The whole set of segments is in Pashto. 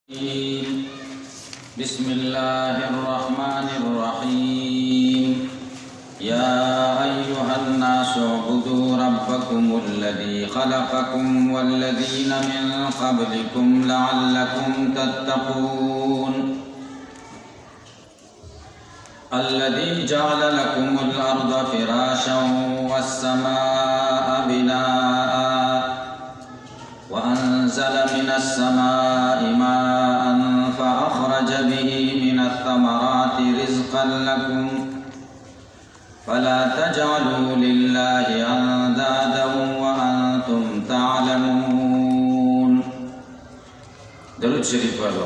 बिस्मिल्लाहिर्रहमानिर्रहीम या अय्युहन्नासु उअ्बुदू रब्बकुमुल्लज़ी खलक़कुम वल्लज़ीना मिन क़ब्लिकुम लअल्लकुम तत्तक़ून अल्लज़ी जअल लकुमुल अर्ज़ फ़िराशं वस्समाअ बिनाअ वअन्ज़ल मिनस समाइ माअन फ़अख़रज बिही मिनथ थमराति रिज़्क़न लकुम फ़ला तजअलू लिल्लाहि अंदादन वअन्तुम तअलमून। दरूद शरीफ पढ़ लो।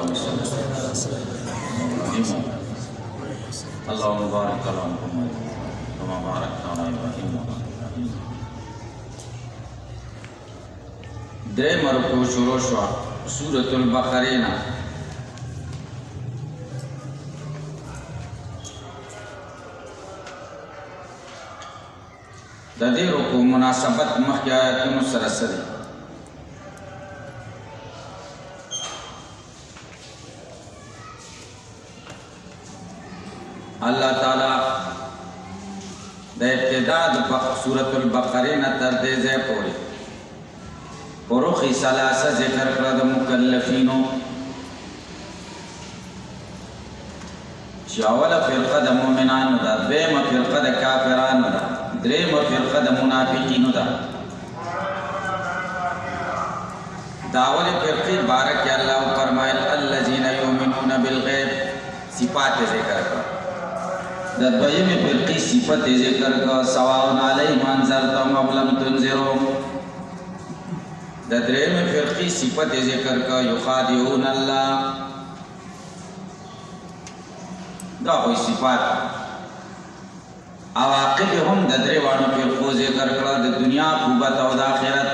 अल्लाहुम्मा बारिक अला मुहम्मद कमा बारकता अला इब्राहीम। دریم رکوع شروع شو سورة البقره نا د دې رکوع مناسبت مخکې آیاتونو سره سره الله تعالی د ابتدا د سورة البقره نا تر دې ځای پورې فروخی ثلاثه ذکر کړه د مکلفینو چې اوله فرقه د مؤمنانو ده، دویمه فرقه د کافرانو ده، دریمه فرقه د منافقینو ده. دا اوله فرقې باره کې الله فرمایل الذین یؤمنون بالغیب صفات ذکر کړه. د دویمه فرقې صفت ذکر کړه سواء علیهم انذرتهم ام لم تنذرهم. د درېمې فرقې صفت ذکر کا یخادعون الله. دا خو صفات عواقب هم د درې وانو فرقو ذکر کړه د دنیا عقوبت او د آخرت.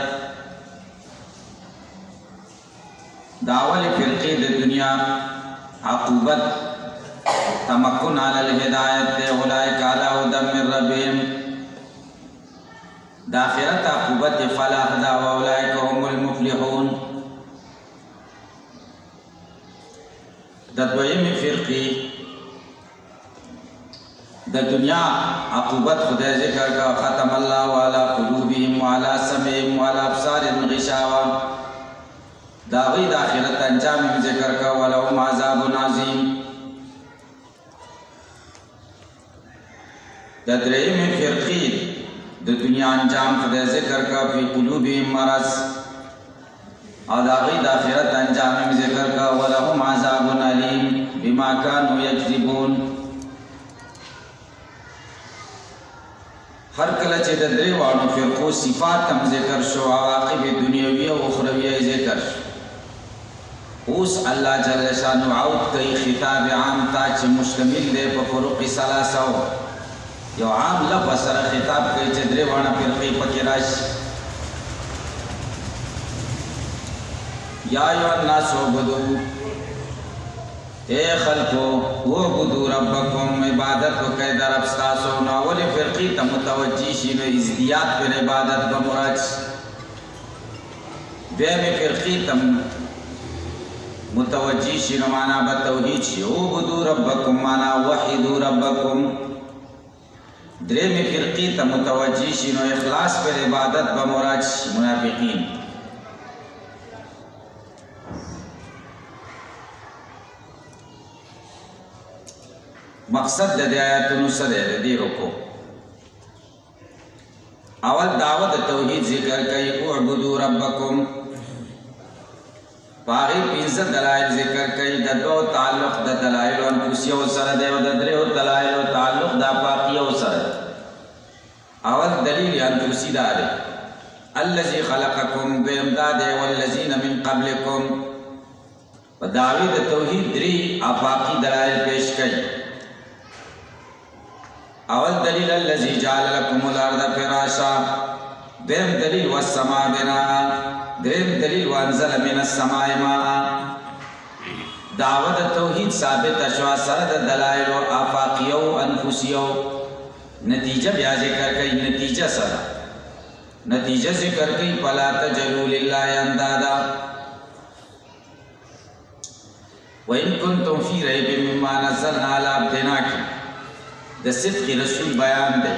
دا اول فرقې د دنیا عقوبت تمکن علی الهدایت اولئک علی هدی من ربهم. د آخرت عقوبت فلاح دا واولئک هم المفلحون. د دویمې فرقې د دنیا عقوبت خدای ذکر کا ختم الله علی قلوبهم وعلى سمعهم وعلى ابصارهم غشاوه. دا غي د آخرت انجام ذکر کا ولهم عذاب عظیم. د درېمې فرقې د دنیا انجام خدای ذکر کا فی قلوبهم مرض او دا غي د آخرت انجام ذکر کا ولهم عذاب علیم بما كانوا یکذبون. هر کله چې د درې وانو فرقو صفات هم ذکر شو عواقب دنیوی او اخروی ذکر شو. اوس الله جل شانه عود کوي خطاب عام تا چې مشتمل دی په فروق ثلاثه یو عام لفظ سره خطاب کوي چې درې وانه فرقې پکې راشي. یا ایها الناس اعبدوا اے خلقو اعبدوا ربکم عبادت وکړئ د رب ستاسو. نو اولې فرقې ته متوجي شي نو ازدیاد پر عبادت به مراد شي. دویمې فرقې ته متوجي شي نو معنا به توحید شي. اعبدوا ربکم معنا وحدوا ربکم. درېمې فرقې ته متوجي شي نو اخلاص پر عبادت به مراد شي منافقین. مقصد د دې آیاتونو څه دی؟ د دې رکوع اول دعوت توحید ذکر کوي اعبدوا ربکم. باغی پنځه دلایل ذکر کوي. د دوه تعلق د دلایل انفسیو سره دی او د دریو دلایل تعلق د افاقیو سره. اول دلیل انفسی دا دی الذی خلقکم بامداد والذین من قبلکم. په دعوی د توحید درې افاقی دلایل پیش کوي. اول دلیل الذی جعل لكم الارض فراشا. دویم دلیل والسماء بناء. دریم دلیل وانزل من السماء ماء. دعوت توحید ثابت شو سره د دلایل او افاقیو انفسیو. نتیجه بیا ذکر کوي. نتیجه سره نتیجه ذکر کوي فلا تجعلوا لله اندادا. وَإِن كُنتُمْ فِي رَيْبٍ مِّمَّا نَزَّلْنَا عَلَىٰ عَبْدِنَا کې د صدق رسول بیان دی.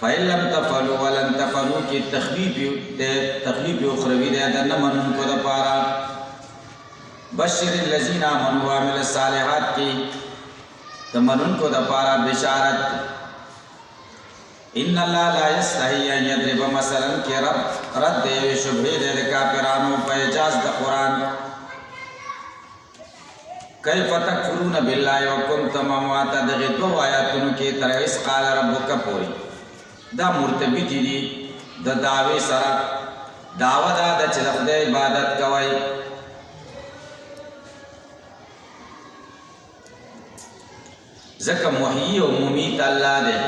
فَإِن لَّمْ تَفْعَلُوا وَلَن تَفْعَلُوا کې تخویف اخروي دی د نه منونکو دپاره. بشر الذین آمنوا وعملوا الصالحات کې د منونکو دپاره بشارت دی. ان الله لا یستحی ان یضرب مثلا کې رد دی یوې شبهې دی د کافرانو په اعجاز د قرآن. کیف تکفرون بالله وکنتم امواتا دغه دوه آیاتونو کې تر اذ قال ربک پورې دا مرتبط دي د دعوې سره. دعوه دا ده چې د خدای عبادت کوئ. ځکه محیي او ممیت الله دی.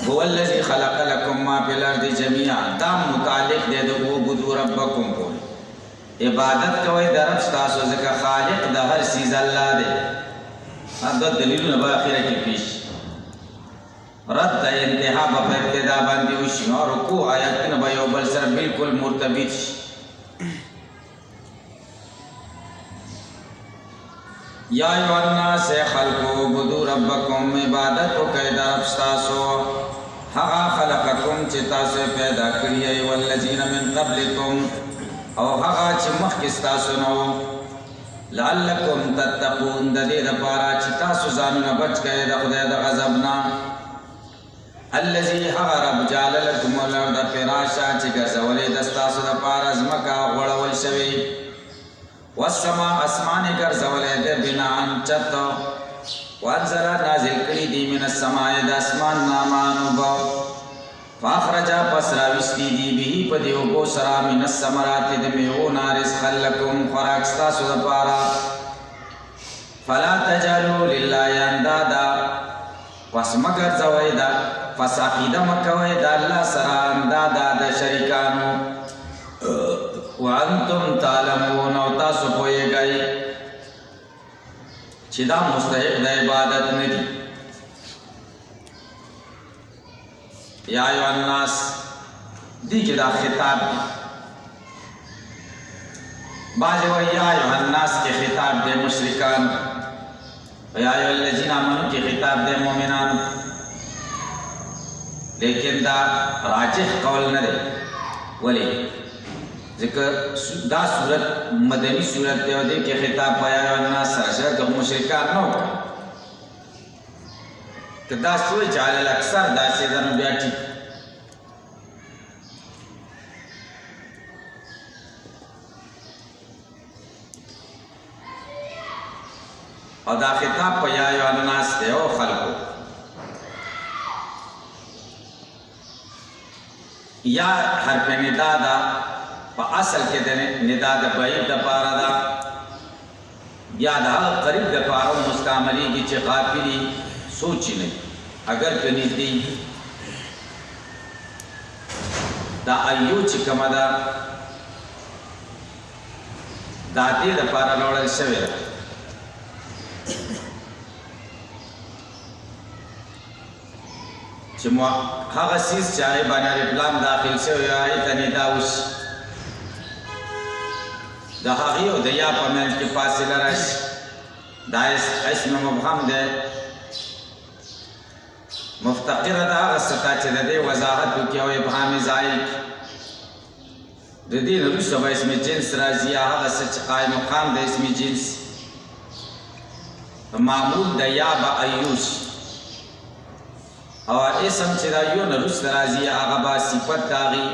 هو الذي خلق لكم ما في الارض جميعا دا متعلق دی د اعبدوا ربکم پورې. عبادت کوئ د رب ستاسو ځکه خالق د هر چیز الله دی. دا دلیلونه به اخره کې پیش. رد د انتها به په ابتدا باندې وشي نو رکوع آیاتونه به یو بل سره بالکل مرتبط شي. یا ایها الناس خلقوا اعبدوا ربکم عبادت وکئ د رب ستاسو هغه خلقکم چې تاسو پیدا کړی ای والذین من قبلکم او هغه چې مخکې ستاسو نه وو لعلکم تتقون د دې دپاره چې تاسو ځانونه بچ کړئ د خدای د غضب نه. الذي هغه رب جعل لكم الارض فراشا چې ګرځولې د ستاسو دپاره ځمکه غوړول شوې. والسماء اسمان یې ګرځولې د بناء چت. وانزل نازل کړي دي من السماء د اسمان نه ماء اوبه. فاخرج پس راوستی دی به په دې اوبو سره من الثمرات د میوو نه رزقا لکم خوراک ستاسو دپاره. فلا تجعلوا لله اندادا پس مه ګرځوئ پس عقیده مه کوئ د الله سره اندادا د شریکانو. وانتم تعلمون او تاسو پوهیږئ چې دا مستحق د عبادت نه دي. یا ایها الناس دی کې دا خطاب دی. بعضې وایي یا ایها الناس کې خطاب دی مشرکان. یا ایها الذین آمنوا کې خطاب دی مؤمنانو. لیکن دا راجح قول نه دی. ولې ځکه دا صورت مدني صورت دی او دې کې خطاب په یا ایها الناس سره شوی که مشرکان نه وکړي که دا سوی چې علی الاکثر داسې ده نو بیا ټیک. او دا خطاب په یا ایها الناس دی او خلقو. یا حرف ندا ده په اصل کې د ندا د بعید دپاره ده. بیا د هغه قریب دپاره مستعملیږي چې غافلي سوچ نه اگر که نږدې دا ایو چې کومه ده دا دې دپاره راوړل شوې ده چې هغه څیز چې هغې باندې الفلام داخل شوی هغې ته ندا وشي د هغې او د یا په منځ کې فاصله راشي. دا اسم مبهم دی مفتقره ده هغه څه ته چې د دې وضاحت وکړي او ابهام زایل کړي. د دې نه وروسته به اسم جنس راځي یا هغه څه چې قایم مقام د اسم جنس معمول د یا به ایوش او اسم چې د ایو نه وروسته راځي هغه به صفت د هغې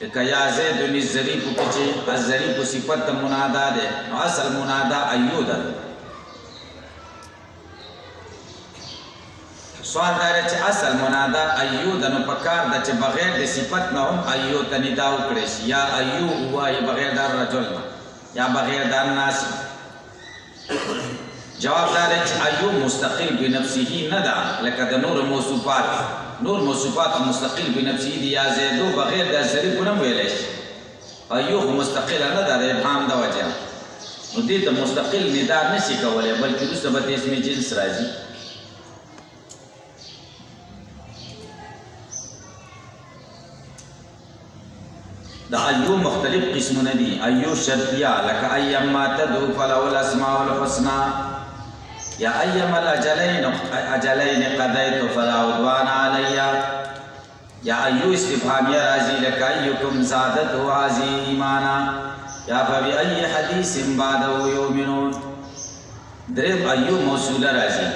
لکه یا زیدن الظریف کې چې الظریف صفت د منادا دی نو اصل منادا ایو ده. سوال دا دی چې اصل منادا ایو ده نو پکار ده چې بغیر د صفت نه هم ایو ته ندا وکړی شي یا ایو ووایي بغیر د رجل نه یا بغیر د الناس. جواب دا دی چې ایو مستقل بنفسه نه ده لکه د نور موصوفات. نور موصوفات مستقل بنفسه دي یا زیدو بغیر د ظریف نه ویلی شي. ایو خو مستقله نه ده د ابهام د وجه نو دې ته مستقل ندا نشي کولی بلکې وروسته به د اسم جنس راځي. دا ایو مختلف قسمونه دي. ایو شرطیه لکه ایما تدعو فله الاسماء الحسنى یا ایما الاجلین قضیت فلا عدوان علی یا ایو استفهامیه راځي لکه ایکم زادته هذه ایمانا یا فبأي حدیث بعده یؤمنون. دریم ایو موصوله راځي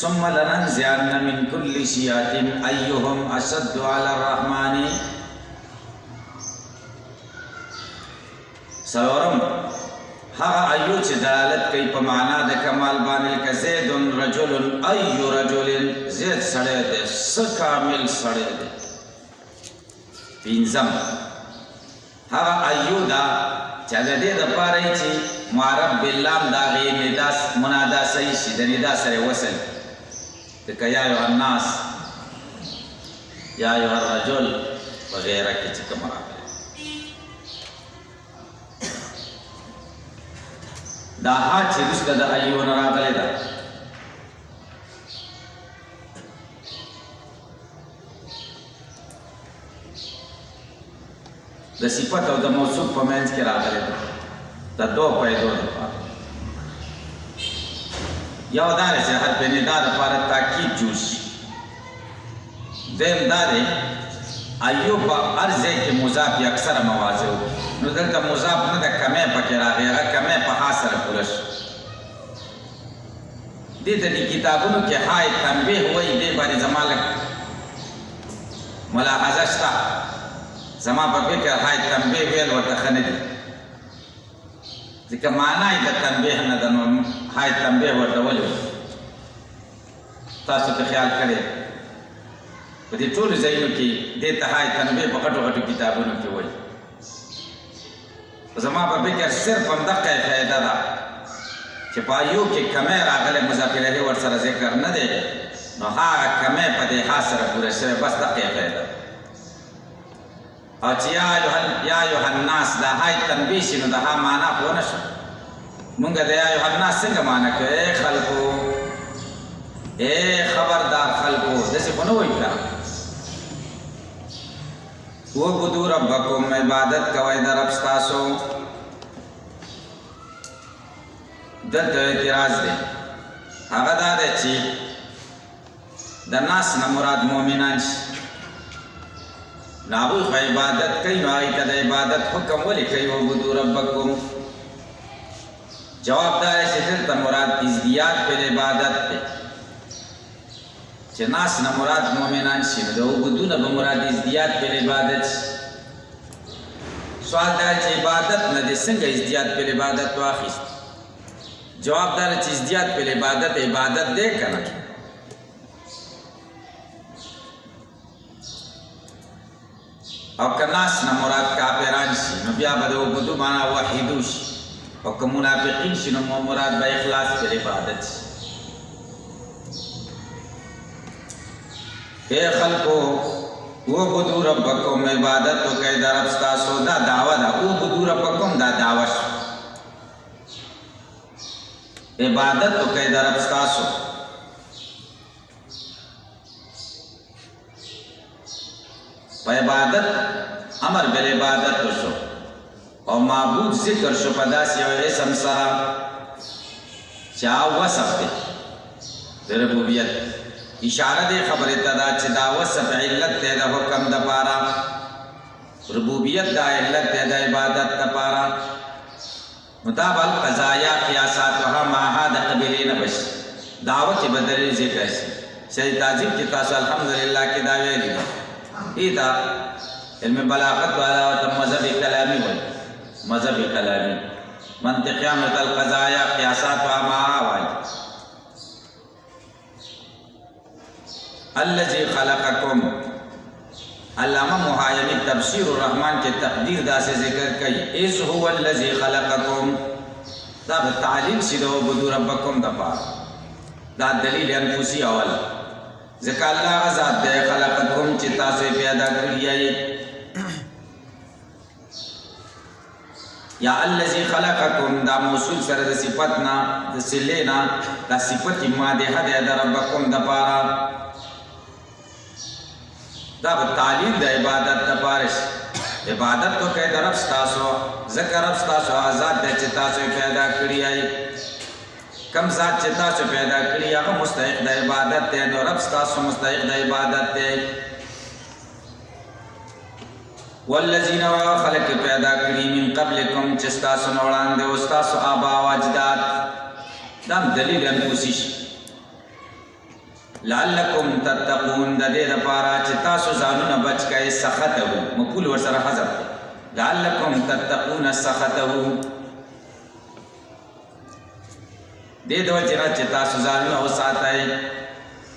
ثم لننزعن من كل شيعة أيهم أشد على الرحمن. سلورم هغه ایو چې دلالت کوي په معنا د کمال باندې لکه زید رجل ای رجل زید سړی دی څه کامل سړی دی. پنځم هغه ایو دا چې د دې دپاره چې معرب باللام د هغې ندا منادا صحیح شي د ندا سره وصل لکه یا ایها الناس یا ایها الرجل وغیره کې چې کوم راغلی. دا ها چې وروسته د ایو نه راغلی ده د صفت او د موصوف په منځ کې راغلی ده د دوه پیدو دپاره. یو دا دی چې حرف ندا دپاره تاکید جوړ شي. دویم دا دی ایو په هر ځای کې مضاف یې اکثره مواضع وکړي. نو دلته مضاف نه ده کمی پکې راغی هغه کمی په ها سره پوره شي. دې ته دې کتابونو کې های تنبیه وایي. دې باندې زما لږ ملاحظه شته. زما په فکر های تنبیه ویل ورته ښه نه دي ځکه معنا یې د تنبیه نه ده. نو های تنبیه ورته ولې تاسو ته خیال کړی په دې ټولو ځایونو کې دې ته های تنبیه په غټو غټو کتابونو کې وایي. زما په فکر صرف همدغه فایده ده چې په ایو کې کمی راغلی مضاف الیه ورسره ذکر نه دی نو هغه کمی په دې ها سره پوره شوی بس دغه فایده. او چې یا ایها الناس دا های تنبیه شي نو د ها معنا خو ونه شو. مونږ د یا ایها الناس څنګه معنا کوو؟ ای خلکو ای خبردار خلکو داسې خو نه وایي که وعبدوا ربکم عبادت کوئ د رب ستاسو. دلته اعتراض دی هغه دا دی چې د ناس نه مراد مؤمنان شي. نو هغوی خو عبادت کوي نو هغوی ته د عبادت حکم ولې کوي وعبدوا ربکم؟ جواب دا دی چې دلته مراد ازدیاد بالعبادت دی چې ناس نه مراد مؤمنان شي نو د عبدو نه به مراد ازدیاد بالعبادت شي. سوال دا چې عبادت نه دی څنګه ازدیاد بالعبادت واخیست؟ جواب دا چې ازدیاد بالعبادت عبادت دی که نه؟ او که ناس نه مراد کافران شي نو بیا به د عبدو معنا وحیدو شي. او که منافقین شي نو مراد به اخلاص بالعبادت شي. اے خلقو وعبدوا ربکم عبادت وکئ د رب ستاسو. دا دعوه ده وعبدوا ربکم دا دعوه شو. عبادت وکئ د رب ستاسو. په عبادت امر بالعبادت شو او معبود ذکر شو په داسې یو اسم سره چې وصف دی د ربوبیت. اشاره دی خبره ته دا چې دا وصف علت دی د حکم دپاره. ربوبیت دا علت دی د عبادت دپاره. نو دا به القضایا قیاساتها معها د قبیلې نه بشي. دعوه کې به دلیل ذکر شي. شهید تعظیم کې تاسو الحمدلله کې دا ویلي دي. دا علم بلاغت والا ورته مذهبي کلامي وایي. مذهبي کلامي منطقیان ورته القضایا قیاساتها معها وایي. الذي خلقكم علامہ محایمی تبصیر الرحمن کے تقدیر دا سے ذکر کئی اذ هو الذي خلقكم دا تعلیل شد وعبدوا ربکم دا پار دا دلیل انفسی اول ذکر اللہ غزات دے خلقکم چتا سے پیدا کریائی یا الذي خلقكم دا موصول سر دا صفتنا دا سلینا دا صفت مادحہ دے دا ربکم دا پارا دا تعلیم دا عبادت دا پارش عبادت کو کہے در رب ستاسو ذکر رب ستاسو آزاد دے چی تاسو پیدا کری آئی کم ذات چی تاسو پیدا کری آگا مستحق دا عبادت دے نو رب ستاسو مستحق دا عبادت دے والذین خلق پیدا کری من قبلکم چستاسو نوڑان دے استاسو آبا و اجداد دام دلیل انفوسیش لعلکم تتقون دا دے دا پارا چی تاسو زانون بچ کئے سخته مقول ورسر حضر لعلکم تتقون سخته دے دو جنا چی تاسو زانون او ساتای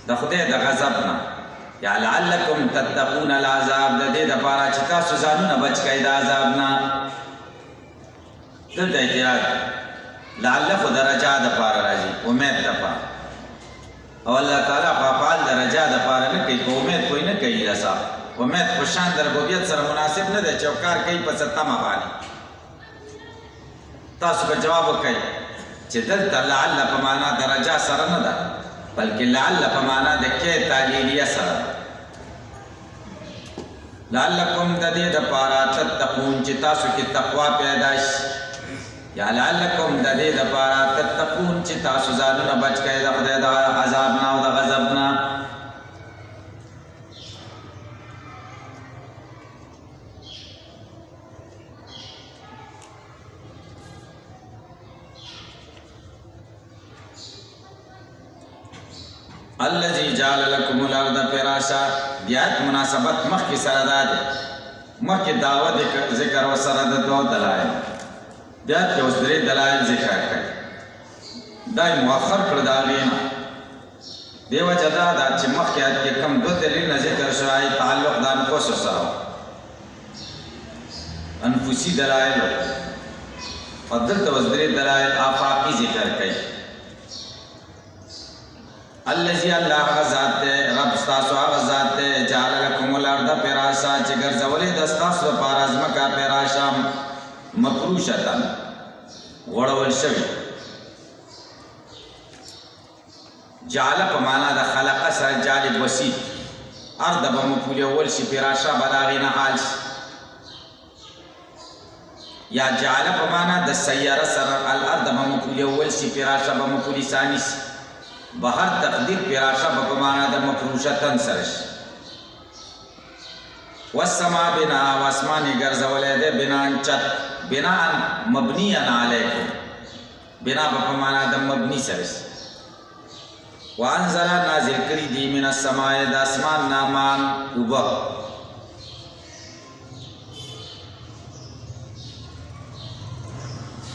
دا خدای دا غضبنا یا لعلکم تتقون العذاب دا دے دا پارا چی تاسو زانون بچ کئے دا عذابنا دل دا اعتراض لعلکو درجہ دا پارا راجی امید دا پارا او اللہ تعالیٰ پاپال درجہ دا پارا نکی کو امید کوئی نکی رسا امید خوشان در ربوبیت سر مناسب نہ دے چوکار کئی پس تما بانی تاسو کا جواب کئی چی دلتا لعل پمانا درجہ سر نہ دا بلکہ لعل پمانا دے کے تعلیلیہ سر لعلکم دا دے دا پارا تتقون چی تاسو کی تقوی پیداش یا لعلکم دا دے دا پارا تتقون چی تاسو زانونا بچ کئے دا خدای دا عذابنا و دا غضبنا الذي جعل لكم الارض فراشا بیات مناسبت مخ کی سرداد مخ کی دعوت ذکر و سرد دو دلائل بیات کے اس دری دلائل ذکر کریں دائی مؤخر کرداغینا دیو جدا دا چی مخ کی آج کے کم دو دلیل ذکر شوائی تعلق دان کو سراؤ انفسی دلائل فضل تو اس دری دلائل آفاقی ذکر کریں اللذی اللہ غزات دے رب ستاسو غزات دے جعل لکم الارد پیراشا چگر زولی دستاسو پارازمکا پیراشا مفروشتا غڑول شوی جعل پمانا دا خلق سر جالب وسیط ارد بمپولی اول شی پیراشا بداغین حال شی یا جعل پمانا دا سیار سر الارد بمپولی اول شی پیراشا بمپولی ثانی شی بہر تقدیر پیراشا بپمانا دا مفروشتن سرش والسما بنا واسمانی گرزولے دے بنان چت بنان مبنیان علیکم بنا بپمانا دا مبنی سرش وانزلا نازل کری دی من السماء دا اسمان نامان اوبا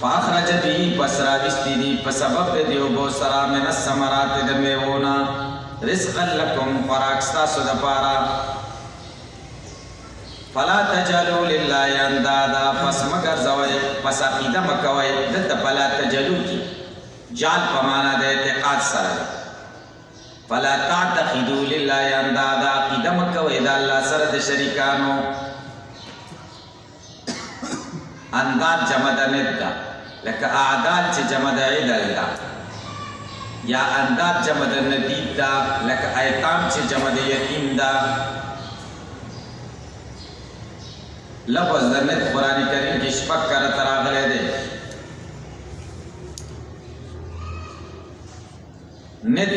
فاخرج بھی پس راوستی دی پسبب دیو بو سرا من السمرات دمیونا رزقا لکم فراکستا سدپارا فلا تجلو للہ اندادا پس مگر زوئے پس عقیدہ مکوئے دلتا فلا تجلو کی جال پمانا دے اعتقاد سر فلا تعتقدو للہ اندادا عقیدہ مکوئے دا اللہ سرد شریکانو انداد جمد ند دا لکه اعداد چې جمع د عدل دا یا انداد جمع د ندید دا لکه ایتام چې جمع د یتیم دا لفظ د ند قرآن کریم کې شپږ کرته راغلی دی ند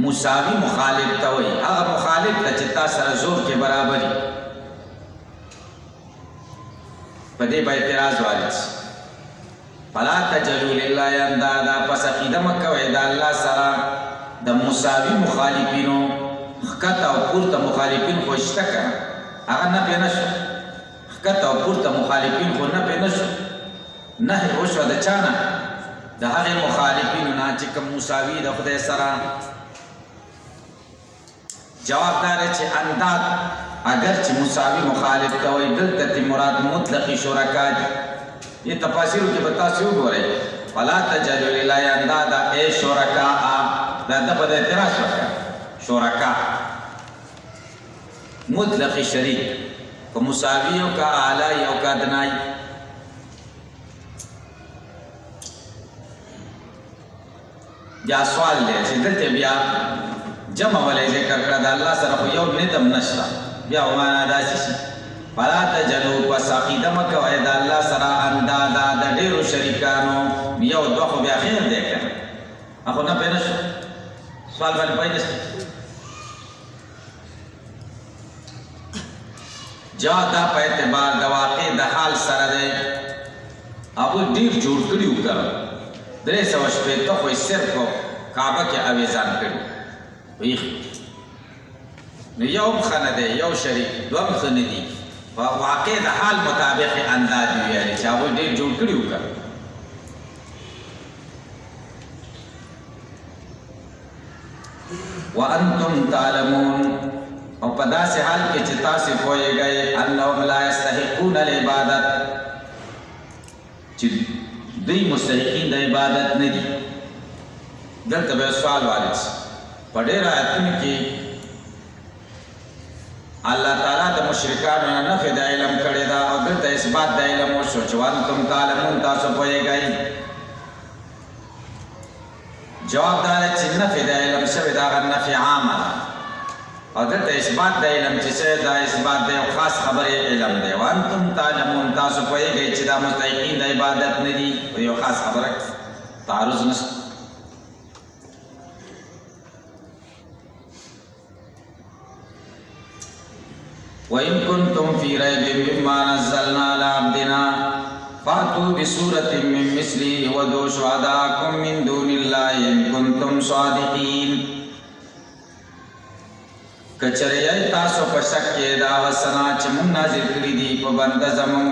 مساوي مخالف ته وایي هغه مخالف ته چې تا سره زور کې برابري په دې به اعتراض وارد شي فلا تجلو للہ اندادا پس عقیدہ مکوئے دا اللہ سرا دا مساوی مخالفینو خکتا و پورتا مخالفین خوشتا کرا اگر نپی نشو خکتا و پورتا مخالفین خو نپی نشو نحی وشو دا چانا دا حق مخالفینو نا چکم مساوی دا خود سرا جواب دارے چھ انداد اگر چھ مساوی مخالف کوئی دلتا تی مراد مطلقی شرکا دی یہ تفاسیروں کی بتاسیوں گو رہے فلا تجلو للہ اندادا اے شرکاء دا دفع دا اعتراض شرکا شرکاء مطلق شریک کو مساویوں کا اعلی او کا دنائی یا سوال لے دلتے بیا جمع والے ذکر کرد اللہ سر خو یو ندم نشتا بیا ومانا دا سیسی فلا تجلو پس عقیده مکوئے دا اللہ سرا اندادا دا دیرو شریکانو یو دو خو بیا خیر دے کر اخو نا پینشو سوال باندې پینشو جواب دا په اعتبار د واقع د حال سره دی ابو ډیر جوړ کړي وکړ 300 شپې ته خو صرف کعبه کې اویزان کړي ویخ نو یو خنه دی یو شریک دوم خنه دی په واقع د حال مطابق انداز ویل چې ابو ډیر جوړ کړي وکړ وانتم تعلمون او په داسې حال کې چې تاسو پوهیږئ انهم لا یستحقون العبادت چې دوی مستحقین د عبادت نه دي دلته به سوال وارد په ډېر آیتونو کې الله تعالی د مشرکانو نه نفي د علم کړی دا او دلته اثبات د علم وشو چې وانتم تعلمون تاسو پوهیږئ جواب دا چې نفي د علم شوی دا نفي عامه او دلته اثبات د علم چې څه دا اثبات د یو خاص خبرې علم دی وانتم تعلمون تاسو پوهیږئ چې دا مستحقین د عبادت نه دي یو خاص خبره تعرض نشته وَإِن كُنتُمْ فِي رَيْبٍ مِّمَّا نَزَّلْنَا عَلَىٰ عَبْدِنَا فَأْتُوا بِسُورَةٍ مِّن مِّثْلِهِ وَادْعُوا شُهَدَاءَكُم مِّن دُونِ اللَّهِ إِن كُنتُمْ صَادِقِينَ کچریای تاسو په شک کې دا وسنا چې مونږ نازل کړی دي په بنده زمون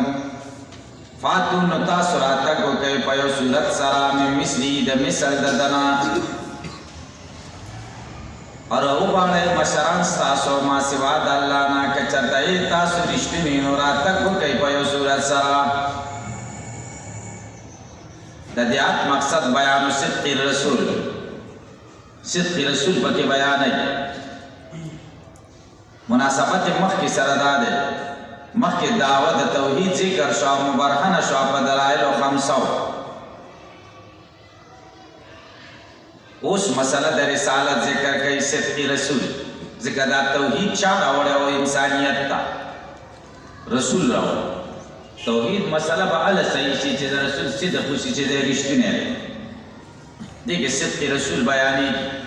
فاتو نو تاسو راتګ وکړئ په یو صورت سره مې مثلی د مثل د دنا اور او باندې مشران تاسو ما سوا د الله نه کچرتای تاسو رښتینی نو راتګ وکړئ په یو صورت سره د دې مقصد بیان صدق رسول پکې بیان دی مناسبت مخی سره داده مخی دعوت توحید ذکر شو مبرهنه شو په دلایل خمسو اوس مسله د رسالت ذکر کوي صدق رسول ذکر دا توحید چا راوړی او انسانیت تا رسول راوړی توحید مسله به ال صحیح شي چې د رسول صدق شي چې د رښتینه دی دغه صدق رسول بیانې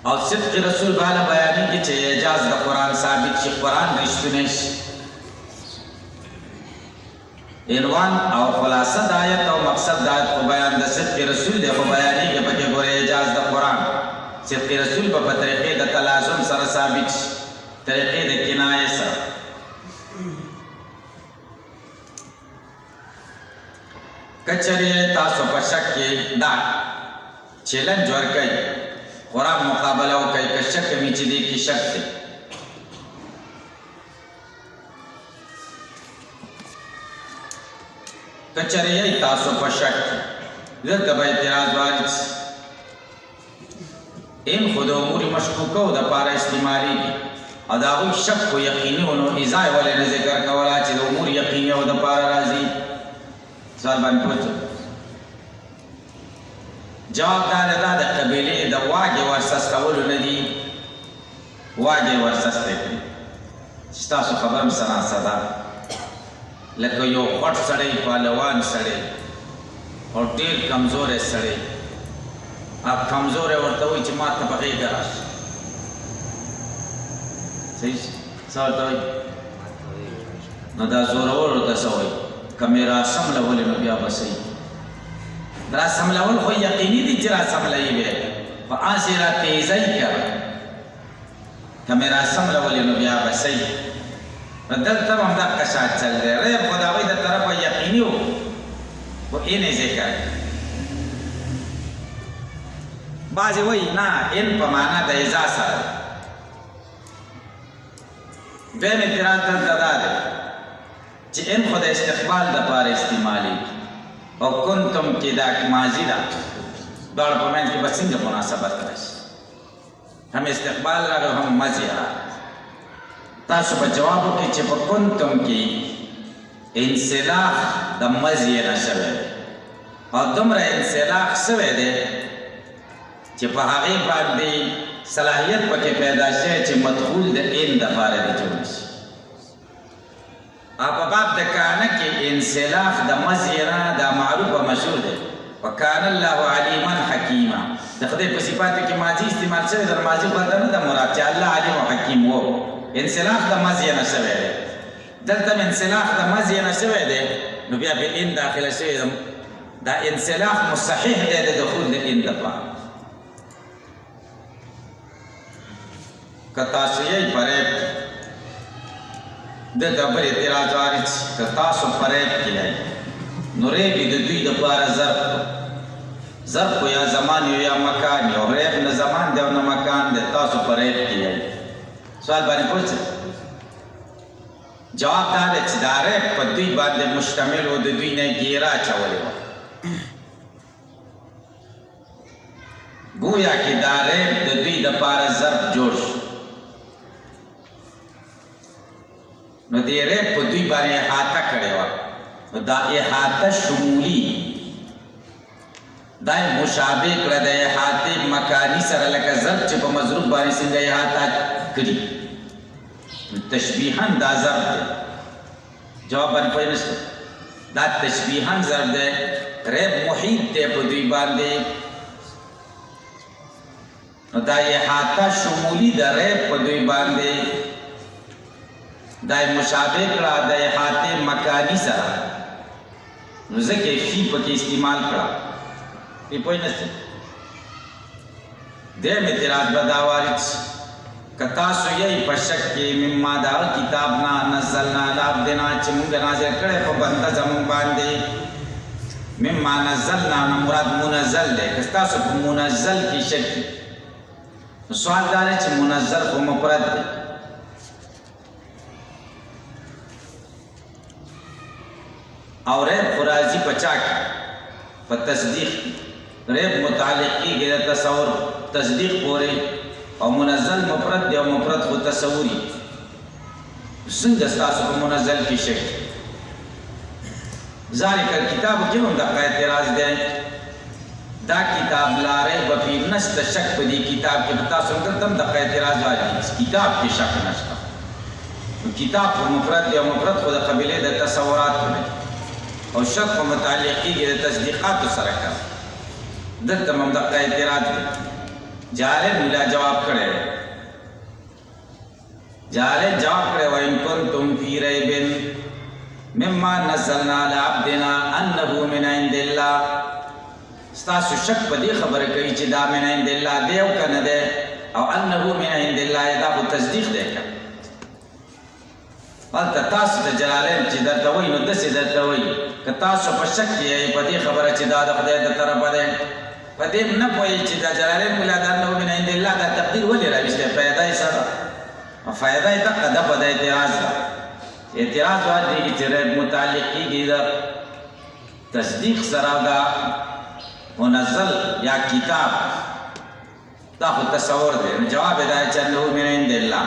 او صدق رسول بالا بیانی کی چه اعجاز دا قرآن ثابت شی قرآن رشتونش عنوان او خلاصه دا آیت او مقصد دا آیت خو بیان دا صدق رسول دے خو بیانی کی پکی گوری اعجاز دا قرآن صدق رسول با طریقے دا تلازم سر ثابت شی طریقے دا کنائے سر کچری تاسو پشک کی دا چیلنج ورکی قرآن مقابلہ ہو کئی کہ شک میچی دی کی شک تھی کچھر یہی تاسو پر شک تھی ذات با اعتراض واجد ان خود اموری مشکوکو دا پارا استعمالی کی اداغوی شک کو یقینی انہو ازائی والے نے ذکر کولا چی دا امور یقینی ہو دا پارا رازی سوال بانی پوچھو جواب دار دا د قبیله د واګي ورسستول ندي واګي ورسسته کړي تاسو خبر سره صدا لکه یو غټ سړی پهلوان سړی او ډیر کمزور سړی ا کمزور ورته وي چې ماته په غیږ راش صحیح سوال نو دا زور ورته سوي کمیرا سملول نو بیا بسې را سملول خو یقینی دی چې را سملایي به په آسی را تیزی کړه کمه را سملول نو بیا بسې دلته هم دا قشات چل دی ری خدای د طرفه یقیني و ان ذکر بعضی وایي نه ان په معنا د اجازه سره به مې اعتراض دلته دا دی چې ان خو د استقبال د پاره استعمالي او کنتم کې دا ماضی ده دواړه په منځ کې به څنګه مناسبت راشي هم استقبال راغی هم ماضی راغی تاسو په جواب کې چې په کنتم کې انسلاخ د ماضی نه شوی او دومره انسلاخ شوی دی چې په هغې باندې صلاحیت پکې پیدا شي چې مدخول د ان د پاره دی جوړ شي. په باب د کانه کې انسلاخ د مزیرا د معروف او مشهور دی. وکانه الله علیما حکیما. د خدای په صفاتو کې ماضی استعمال شوی د ماضی په نه د مراد چې الله علیم او حکیم وو. انسلاخ د مزیرا شوی دی. دلته انسلاخ د مزیرا شوی دی نو بیا په ان داخله شوی دا انسلاخ مصحح دی د دخول د ان د پاره. کتاسو یې پرېب د دبر اعتراض وارد کتاسو پرېب کیای نو ریب د دوی د پاره ظرف یا زمان یا مکان یو ریب نه زمان دی او نه مکان دی تاسو پرېب کیای. سوال باندې پوښتنه جواب دا دی چې دا ریب په دوی باندې مشتمل و د دوی نه ګیرا چولې وه. گویا کې دا ریب د دوی د پاره ظرف جوړ شو نو دې ریب په دوی باندې احاطه کړې وه. نو دا احاطه شمولي دا مشابه کړه د احاطې مکاني سره لکه ظرف چې په مضروب باندې څنګه احاطه کړي تشبیحاً دا ظرف دی. جواب باندې پوه نشته دا تشبیحاً ظرف دی. ریب محیط دی په دوی باندې نو دا احاطه شمولي د ریب په دوی باندې دا مشابه کړه د احاطې مکاني سره نو ځکه فی پکې استعمال کړه. پې پوه نشته دیم اعتراض به دا وارد شي که تاسو یې په شک کې مما دا کتاب نه نزلنا علی عبدنا چې موږ نازل کړی په بنده زموږ باندې مما نزلنا مراد منزل دی. که تاسو په منزل کې شک نو سوال دا دی چې منزل خو مفرد دی او ریب خرازی پچا کی پا تصدیق ریب متعلق کی گئی تصور تصدیق پوری او منزل مفرد دی او مفرد خود تصوری سنگ استاسو پا منزل کی شک ذالک کتاب کیوں دقا اعتراض دے دا کتاب لارے بفی نشت شک پا دی کتاب کی بتاسو تم دقا اعتراض والی کتاب کی شک نشتا کتاب پا مفرد دی او مفرد خود قبیلے دا تصورات ہونے او شک په متعلق کېږي د تصدیقاتو سره کار دلته هم دقه اعتراض دی. جالب ملا جواب کړی جالب جواب کړی وإن كنتم في ريب مما نزلنا على عبدنا أنه من عند الله. ستاسو شک په دې خبره کوي چې دا من عند الله دی او که نه دی او انه من عند الله دا خو تصدیق دی که هلته تاسو د جلالین چې درته وایي نو داسې درته وایي که تاسو په شک کې یې په دې خبره چې دا د خدای د طرفه دی په دې نه پوهېږي چې دا جلالین ملا دا انه من عند الله دا تقدیر ولې راویستی فایده یې څه ده فایده یې دقه ده په د اعتراض ده اعتراض واجبېږي چې ریب متعلق کېږي د تصدیق سره دا منزل یا کتاب دا خو تصور دی. نو جواب یې دا چې انه من عند الله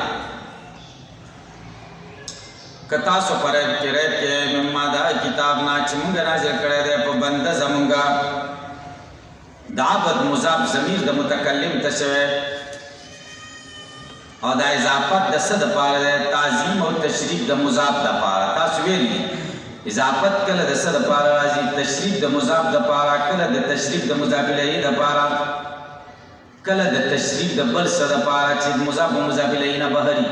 که تاسو په ریب کې مما دا کتاب نه چې مونږ نازل کړی دی په بنده زمونږه د عبد مضاف ضمیر د متکلم ته شوی او دا اضافت د څه دپاره دی تعظیم او تشریف د مضاف دپاره. تاسو ویلي اضافت کله د څه دپاره راځي تشریف د مضاف دپاره کله د تشریف د مضاف الیه دپاره کله د تشریف د بل څه دپاره چې مضاف و مضاف الیه نه بهري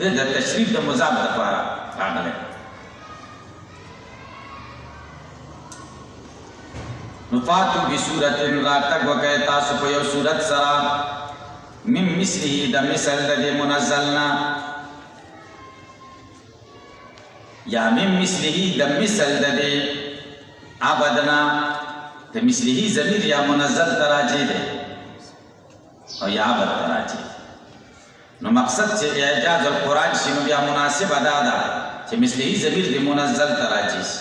د تشریف د مضاف دپاره راغلی. نو فاتو بصورت راتګ وکئ تاسو په یو صورت سره من مثله د مثل د دې منزلنا یا من مثله د مثل د دې عبدنا د مثله ضمیر یا منزل ته راجع دی او یا عبد ته راجع. نو مقصد چې اعجاز القرآن شي نو بیا مناسب ادا ده چې مثله ضمیر د منزل ته راجع شي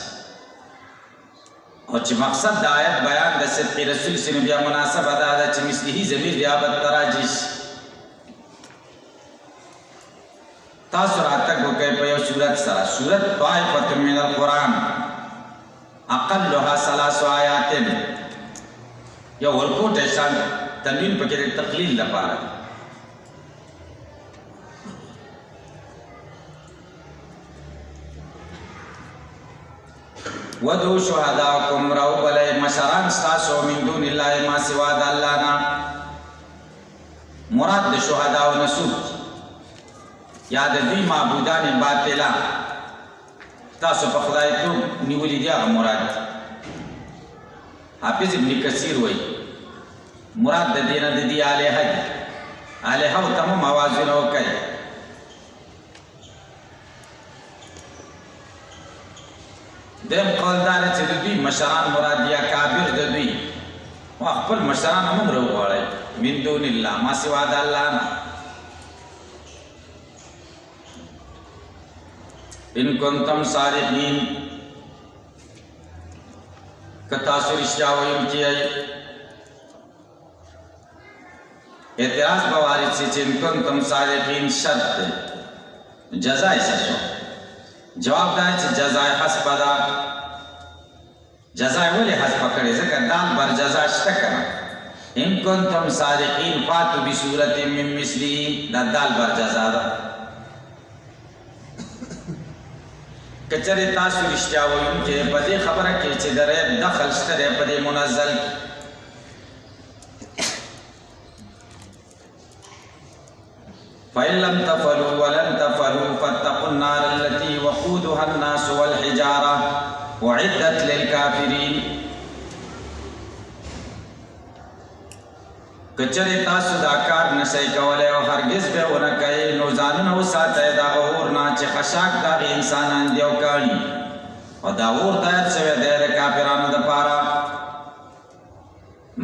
او چې مقصد د آیت بیان د صدق رسول شي نو بیا مناسب ادا ده چې مثله ضمیر د عبد ته راجع شي. تاسو راتګ وکئ په یو صورت سره صورت طائفة من القرآن اقلها 3 آیات یو ورکوټ شان تنوین پکې د تقلیل لپاره ودو شهداکم رو بلے مشران ستاسو من دون اللہ ما سوا دا اللہ نا مراد دا شهداو نسوک یا دا دوی معبودان باطلا تاسو پا خدای تو نیولی دیا مراد حافظ ابن کثیر وی مراد دا دینا دا دی آلیہ دی آلیہ و تمام آوازو نو کئی دیم قول داره چې د دوی مشران مراد یا کابر د دوی او خپل مشران هم راوغواړئ من دون الله ما سوا د الله نه ان کنتم صادقین که تاسو رښتیا ویونکي یئ اعتراض به وارد شي چې ان کنتم صادقین شرط دی جزا یې څه شو جواب دا چې جزای حسب دا جزای ولې حسب کړي ځکه دال بر جزا شته کنه ان کنتم صادقین فاتوا بصورت من مثله دا دال بر جزا ده کچره تاسو رښتیا وایونکي په دې خبره کې چې درې دخل شته په دې منزل فإن لم تفعلوا ولن تفعلوا فاتقوا النار التي وقودها الناس والحجارة أعدت للكافرين کچره تاسو دا کار نشئ کولی او هرگز به ونه کوئ نو ځانونه وساتئ د هغه اور نه چې خشاک د هغې انسانان دي او کاڼي او دا اور تیار شوی دی د کافرانو دپاره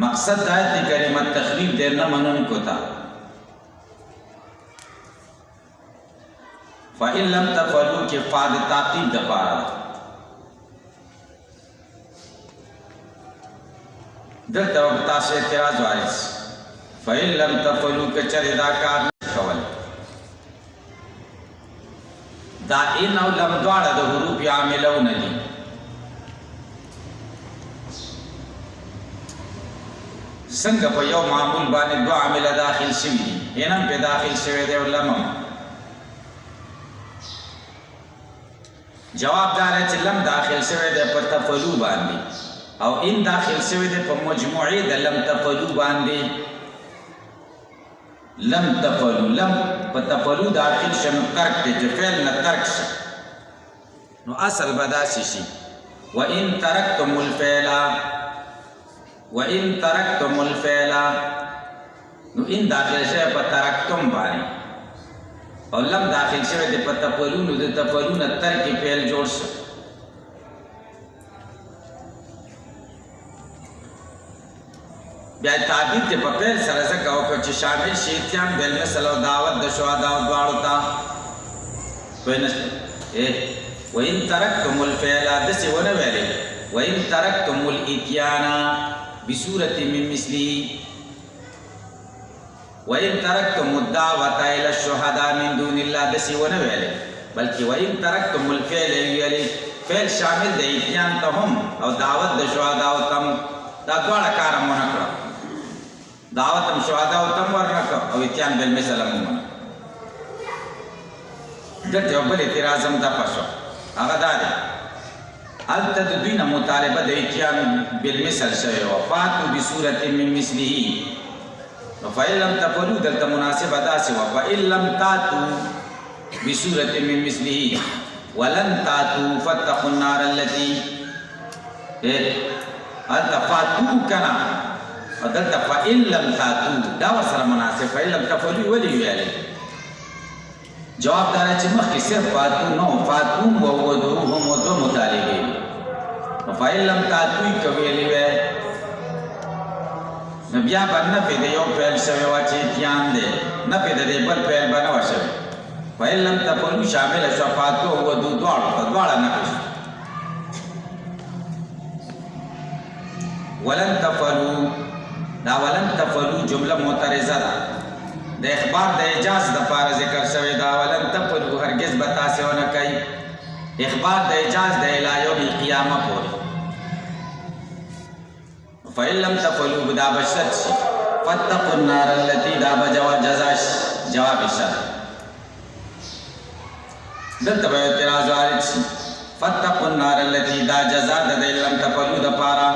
مقصد د آیت کریمه تخریب دی نه منونکو ته فإن لم تفعلوا کې فا د تعقیب دپاره دلته به تاسو اعتراض وارد شي فإن لم تفعلوا که چرې دا کار نه کول دا ان او لم دواړه د حروف عاملونه دي څنګه په یو معمول باندې دوه عامله داخل شوي دي ان هم پې داخل شوی دی او لم هم جواب داره چې لم داخل شوی دی په تفعلو باندې او ان داخل شوی دی په مجموعي د لم تفعلو باندې لم تفعلو لم په تفعلو داخل شه نو ترک دی چې فعل نه ترک شه نو اصل به داسې شي وإن ترکتم الفعل وإن ترکتم الفعل نو ان داخل شوی په ترکتم باندې او لم داخل شوی دی په تفعلو نو د تفعلو نه ترک فعل جوړ شه بیا تعبیر ته په فعل سره ځکه وکړو چې شامل شي اتیان بالمثل او دعوت د شهداء دواړو ته پوه نشئ وإن ترکتم الفعل داسې ونه ویلې وإن ترکتم الاتیان بصورت من مثله وإن ترکتم الدعوة إلى الشهداء من دون الله داسې ونه ویلې بلکې وإن ترکتم الفعل ویلې فعل شامل دی اتیان ته هم او دعوت د شهداء ته هم دا دواړه کار هم ونه کړه دعوت هم شهداء ته هم ورنکړه او اتیان بالمثل هم ونه دلته یو بل اعتراض هم دفع شو هغه دا دی هلته د دوی نه مطالبه د اتیان بالمثل شوې وه فاتوا بصورت من مثله نو فإن لم تفعلوا دلته مناسبه داسې وه فإن لم تاتوا بصورت من مثله ولن تاتوا فاتقوا النار التي هلته فاتوا کنا او دلته فإن لم تاتوا دا ورسره مناسب فإن لم تفعلوا ولې ویلې جواب داره چې مخکې صرف فاتو نو فاتوم وودوهم و دوه مطالبې نو فإن لم تاتوی که ویلې وی نو بیا به نفې د یو فعل شوی وه چې اتیان دی نفې د دې بل فعل به نه وه شوی فإن لم تفعلوا شامله شوه فاتو و ودو دواړو ته دواړه نفې شوه ولن تفعلوا دا ولن تفعلوا جمله معترضه ده د اخبار د اعجاز دپاره ذکر شوی دا ولن تفعلوا هرگز به تاسې ونه کوئ اخبار د اعجاز د الی یوم القیامه پورې فإن لم تفعلوا دا به شرط شي فاتقوا النار التي دا به جزا جواب شرط دلته به اعتراض وارد شي فتقوا النار التي دا جزا د لم تفلو د پارا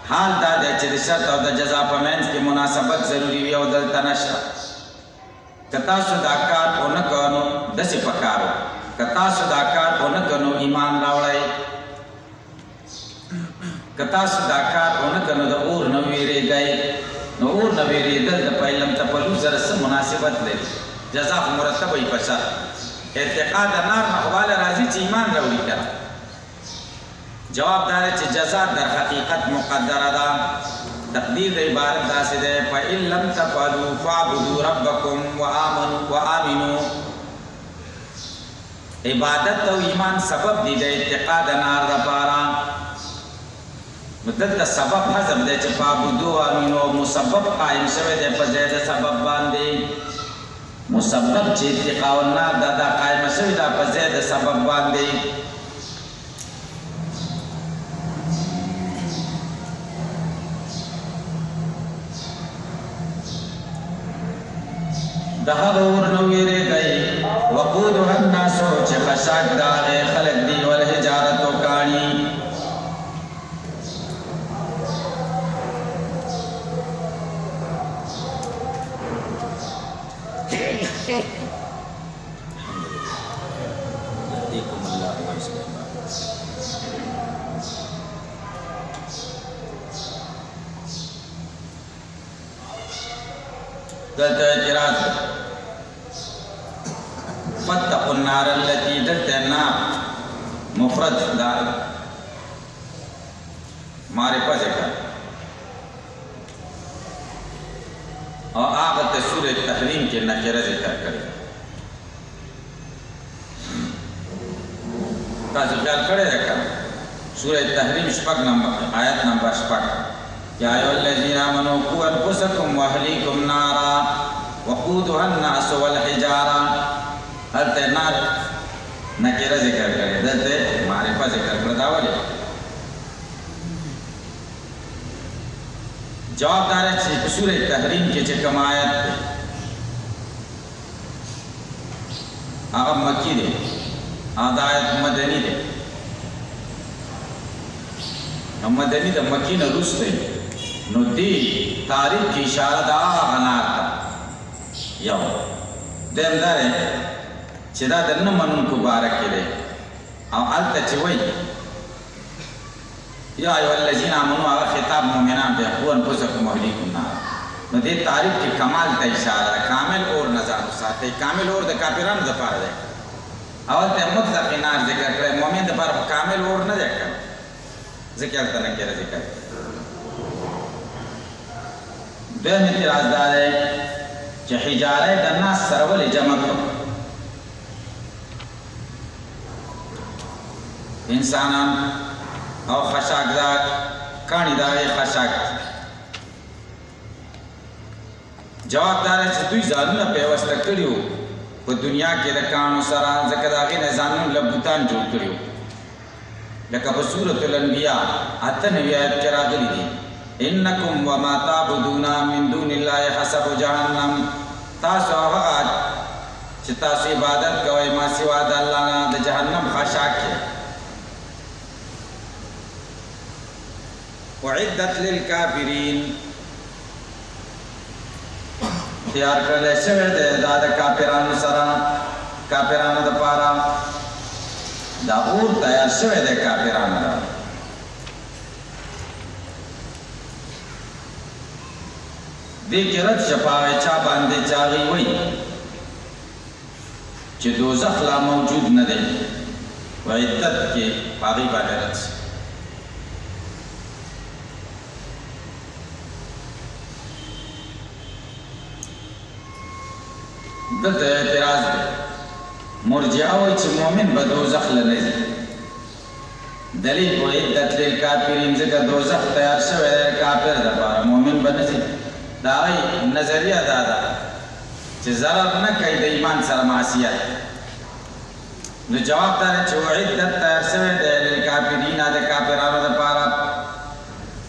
حال دا د چې شرط او د جزا په منځ کې مناسبت ضروری وي او دلته نشته کتا سودا کار اونکانو دسه پکارو کتا سودا کار اونکانو ایمان راوړی کتا سودا کار اونکانو د اور نو ویری گئی نو اور نو ویری دل د پهلم تپلو سره سم مناسبت لري جزا مرتب وي پچا اعتقاد نار مخواله راځي چې ایمان راوړي کړه جواب دار چې جزا در حقیقت مقدره ده تقدیر د عبارت داسې ده فإن لم تفعلوا فاعبدوا ربكم وآمنوا عبادت او ایمان سبب دی د اعتقاد نار لپاره مدد سبب حذف دی چې فاعبدوا وآمنوا مسبب قائم شوی دی په ځای د سبب باندې مسبب چې اتقاء النار دا قائم شوی دا په ځای د سبب باندې دهغه اور نو ویری گئی وقودها الناس چې خشاک دا خلق دی ول حجارت او کانی دلته اعتراض فتقوا النار التي دلته النار مفرد دا معرفه ذکر او هغه ته سورۃ تحریم کې نکره ذکر کړي تاسو خیال کړئ دا سورۃ تحریم شپږ نمبر آیت نمبر شپږ يا أيها الذين آمنوا قوا أنفسكم وأهليكم نارا وقودها الناس والحجارة هلته نار نکره ذکر کړي دلته معرفه ذکر کړه دا ولې جواب دار چې په سورۃ تحریم کې چې کوم آیت هغه مکی دی آیت مدنی دی مدنی د مکی نه وروسته نو دی تاریخ کی اشاره دا غنار تا یو دیم داره چې دا د نه منونکو باره کې دی او هلته چې وایي یا ایها الذین آمنوا هغه خطاب مؤمنان دی قوا انفسکم واهلیکم نارا نو دې تاریخ کې کمال ته اشاره ده کامل اور نه ځان وساتئ کامل اور د کافرانو دپاره دی اول ته مطلق نار ذکر کړی مؤمن دپاره کامل اور نه دی کړی ځکه هلته نکره ذکر دویم اعتراض دا دی چې حجاره د ناس سره ولې جمع کړو انسانان او خشاک دا کاڼي دا خشاک جواب دا دی چې دوی ځانونه پیوسته کړي وو په دنیا کې د کاڼو سره ځکه د هغې نه ځانونه له بوتان جوړ کړي وو لکه په سورة الانبیاء 98 آیت کې راغلي دي انکم وما تعبدون من دون الله حسب جهنم تاسو هغه چې تاسو عبادت کوئ ما سوا د الله نه د جهنم خشاک کې اعدت للکافرین تیار کړل شوی دی دا د کافرانو سره کافرانو دپاره دا اور تیار شوی دی کافرانو را دې کې رد شفاوی چا باندې چاغي وي چې دوزخ لا موجود نه دی وعدت کې هغې باندې رد شي دلته اعتراض دی مرجعه وایي چې مؤمن به دوزخ له نه ځي دلیل اعدت للکافرین ځکه دوزخ تیار شوی دی کافر دپاره مؤمن به نه ځي د هغې نظریه دا ده چې ضرر نه کوي د ایمان سره معصیت نو جواب دا دی چې اعدت تیار شوی دی للکافرین د کافرانو دپاره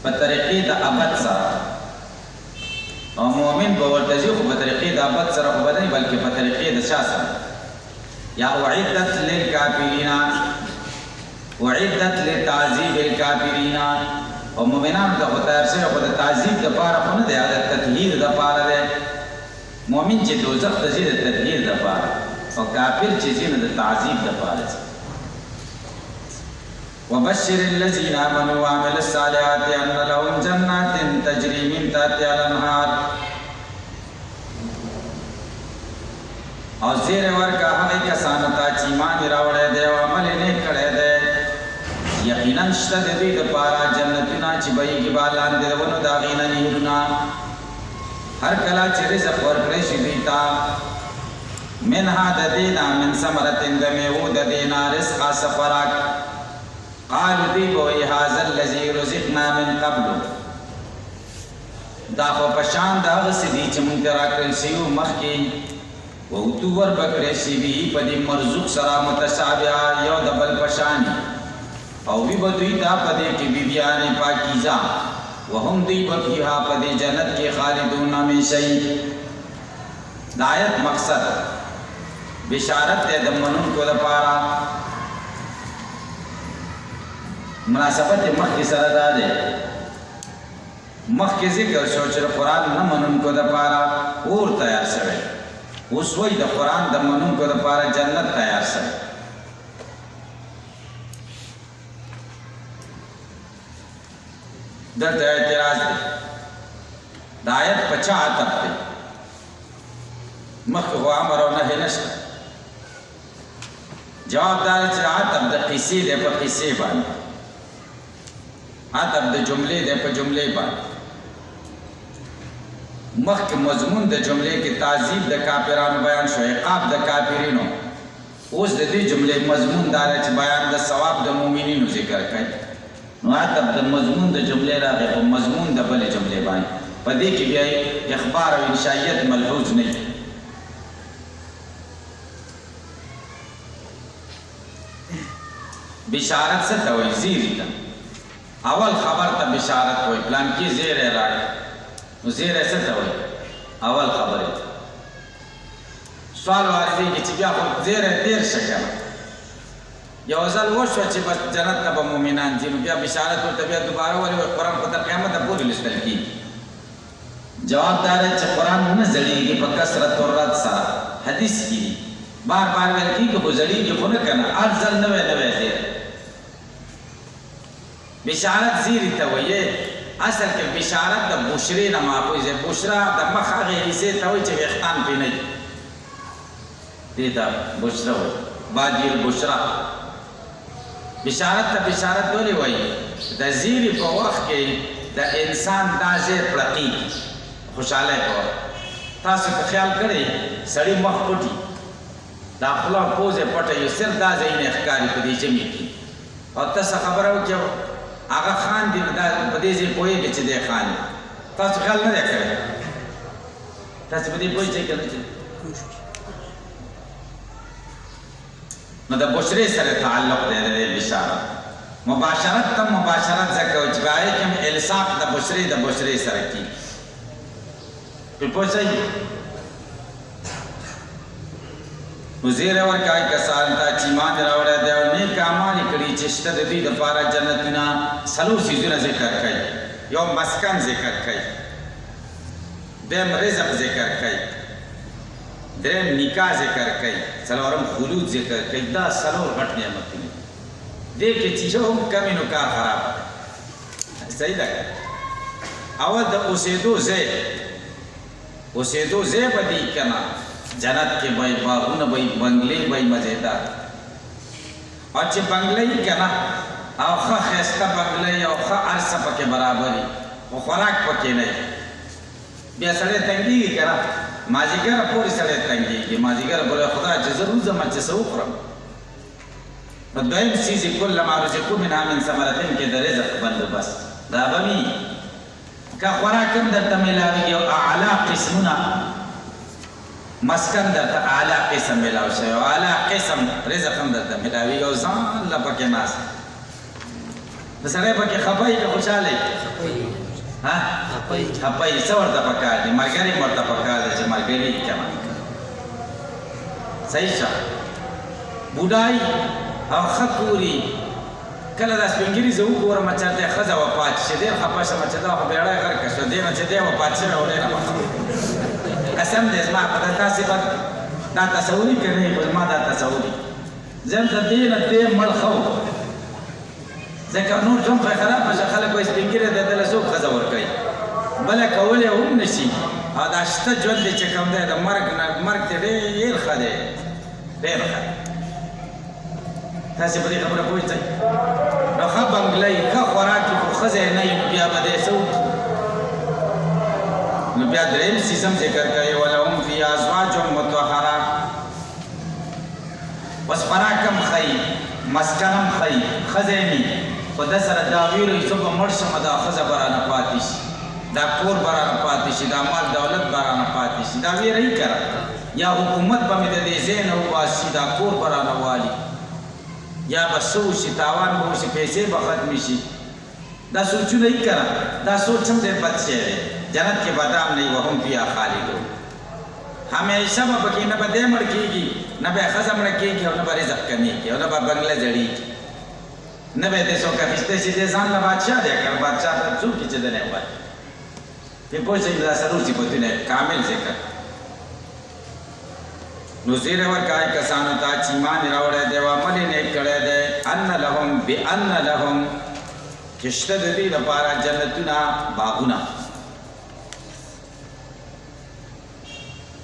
په طریقې د ابد سره او مؤمن به ورته ځي خو په طریقې د ابد سره خو به نه بلکې په طریقې د چا سره یا اعدت للکافرین وعدت لتعذیب الکافرین او مومنان دا خطار سے خود تعذیب دا پارا خونه دے دا تطهیر دا پارا دے مومن چی دوزخ دا زی دا تطهیر دا پارا او کافر چی زی دا تعذیب دا پارا دے وبشر الذين آمنوا وعملوا الصالحات أن لهم جنات تجري من تحتها الأنهار اور زیر ورکا هغه کسانو ته چې ایمان راوړی دی او عمل نیک کړی دی یقینا شته د دوی دپاره جنتونه چې بهیږي به لاندې د ونو د هغې نه نهرونه هر کله چې رزق ورکړی شي دوی ته منها د دې نه من ثمرة د میوو د دې نه رزقا څه خوراک قالو دوی به وایي هذا الذي رزقنا من قبل دا خو په شان د هغه څه دي چې موږ ته راکړل شوي وو مخکې وَأُتُوا وَرْبَكْرَ شِبِهِ پدې مرزوق سره متشابه یو د بل پشانی او وی بدوی تا پدې کې بیبیانې پاکیزه وهم دوی بفیها پدې جنت کې خالدون همیشه د آیت مقصد بشارت د منونکو لپاره مناسبت مخکې سره دا دی مخکې ذکر شو چې قرآن نه منونکو لپاره اور تیار شوی اوس وایي د قرآن د منونکو لپاره جنت تیار شوی دلته اعتراض دی د آیت په چا عطف دی مخکې خو امر او نهی نشته جواب دا دی چې عطف د قصې دی په قصې باندې عطف د جملې دی په جملې باندې مخک مضمون د جملې کې تعذیب د کافرانو بیان شو عقاب د کافرینو اوس د دې جملې مضمون دا چې بیان د ثواب د مؤمنینو ذکر کوي نو عطف د مضمون د جملې راغی او مضمون د بلې جملې باندې په دې کې بیا اخبار او انشائیت ملحوظ نه بشارت څه ته وایي زیری ته اول خبر ته بشارت وایي پلان کې زیری راغی نو زیری څه ته وایي اول خبرې سوال واردېږي چې بیا خو زیری تېر شه که نه یو ځل وشوه چې بس جنت ته به مؤمنان ځي نو بیا بشارت ورته بیا دوباره ولې وایي قرآن خو تر قیامته پورې لوستل کېږي جواب دا دی چې قرآن نه زړېږي په کثرت الرد سره حدیث کې دي بار بار ویل کېږي خو زړېږي خو نه که نه هر ځل نوی نوی زیری بشارت زیری ته وایي اصل کې بشارت د بشرې نه ماخوذ دی بشرا د مخ هغې حصې ته وایي چې ویښتان پرې نه وي دې ته بشرا وایي بادي البشرا بشارت ته بشارت ولې وایي د زیری په وخت کې د انسان دا ځای پړقېږي خوشحالی په وخت تاسو که خیال کړئ سړي مخ پټي دا خوله پوزې پټه یو صرف دا ځای نه ښکاري په دې ژمي کې او ته څه خبره وکړې هغه خاندي نو دا په دې ځای پوهېږي چې دی خاندي تاسو خیال نه دی کړی تاسو په دې پوهېږئ که نه چې نو د بشرې سره تعلق دی د دې بشارت مباشرت ته مباشرت ځکه چې په هغې کې هم الصاق د بشرې سره کېږي پرې پوه شئ نو زیری ورکوي کسانو ته چې ایمان راوړی دی او نیک اعمال یې کړي چې شته د دوی دپاره جنتونه څلور څیزونه ذکر کوي یو مسکن ذکر کوي دویم رزق ذکر کوي دریم نکاح ذکر کوي څلورم خلود ذکر کوي دا څلور غټ نعمتونه دې کې چې یو هم کمې نو کار خراب دی صحیح ده اول د اوسېدو ځای به دی که نه جنت کې به باغونه به بنګلې به مزیدار او چې بنګلې که نه او ښه ښایسته بنګلې او ښه هر څه پکې برابر وي خو خوراک پکې نه وي بیا سړی تنګېږي که نه مازدیګره پورې سړی تنګېږي مازدیګره پورې خدای چې زه روزم چې څه وخورم نو دویم څیز یې کلما رزقو منها من ثمرة کې د رزق بندوبست دا به وي که خوراک هم درته میلاوېږي او اعلی قسمونه مسکن درته اعلی قسم میلاو شوی او اعلی قسم رزق هم درته میلاوېږي او ځان له پکې ناست د سړی پکې خفه یي که خوشحاله خفه یي څه ورته پکار دي ملګري هم ورته پکار دی چې ملګري یې که نه صحیح شه بوډای او ښه کوري کله دا سپین ږیري زه وګورم چې چېرته ښځه وفات شي ډېر خفه شم چې دا خو بېړی غرقه شوه دې نه چې دی وفات شوی او ډېره قسم دی زما په تاسې به دا تصوري که نه په زما دا تصوري زه هم د دې نه دې مړ ښه و ځکه نور ژوند خو خراب شي خلک وایي سپین ږیری دی دله څوک ښځه ورکوي بله کولی هم نه شي او دا شته ژوند دی چې کوم دی د مرګ نه مرګ دی ډېر ښه دی ډېر ښه تاسې په دې خبره پوهېږئ نو ښه بنګله یي ښه خوراک یي خو ښځه یې نه یي نو بیا به دی څه وکړي نو بیا درېیم سیزم ذکر کوي ولهم فیها ازواج مطهره اوس خوراک هم ښایي مسکن هم ښایي ښځه یې نه خو ده سره دا ویره وي زه به مړ شم دا ښځه به رانه پاتې شي دا کور به رانه پاتې شي دا مال دولت به رانه پاتې شي دا ویره یې که یا حکومت به مې د دې ځای نه وباسي دا کور به رانه والي یا به څه وشي تاوان به وشي پیسې به ختمې شي دا سوچونه یې که دا سوچ هم ډېر بد شی دی جنت کې بادام نه وي وهم فیها خالدون همیشه به پکې نه به دی مړ کېږي نه به یې ښځه مړه کېږي او نه به رزق کمېږي او نه به بنګله زړېږي نه به یې دې څوک اخیستی چې دی ځان له بادشاه دی که بادشاه ته څوک چې دی نه وایي پرې پوه شئ دا څلور صفتونه کامل ذکر نو زیر ورکای کسانو ته چې ایمان یې راوړی دی او عمل یې نیک کړی دی ان لهم بان لهم چې شته د دوی لپاره جنتونه باغونه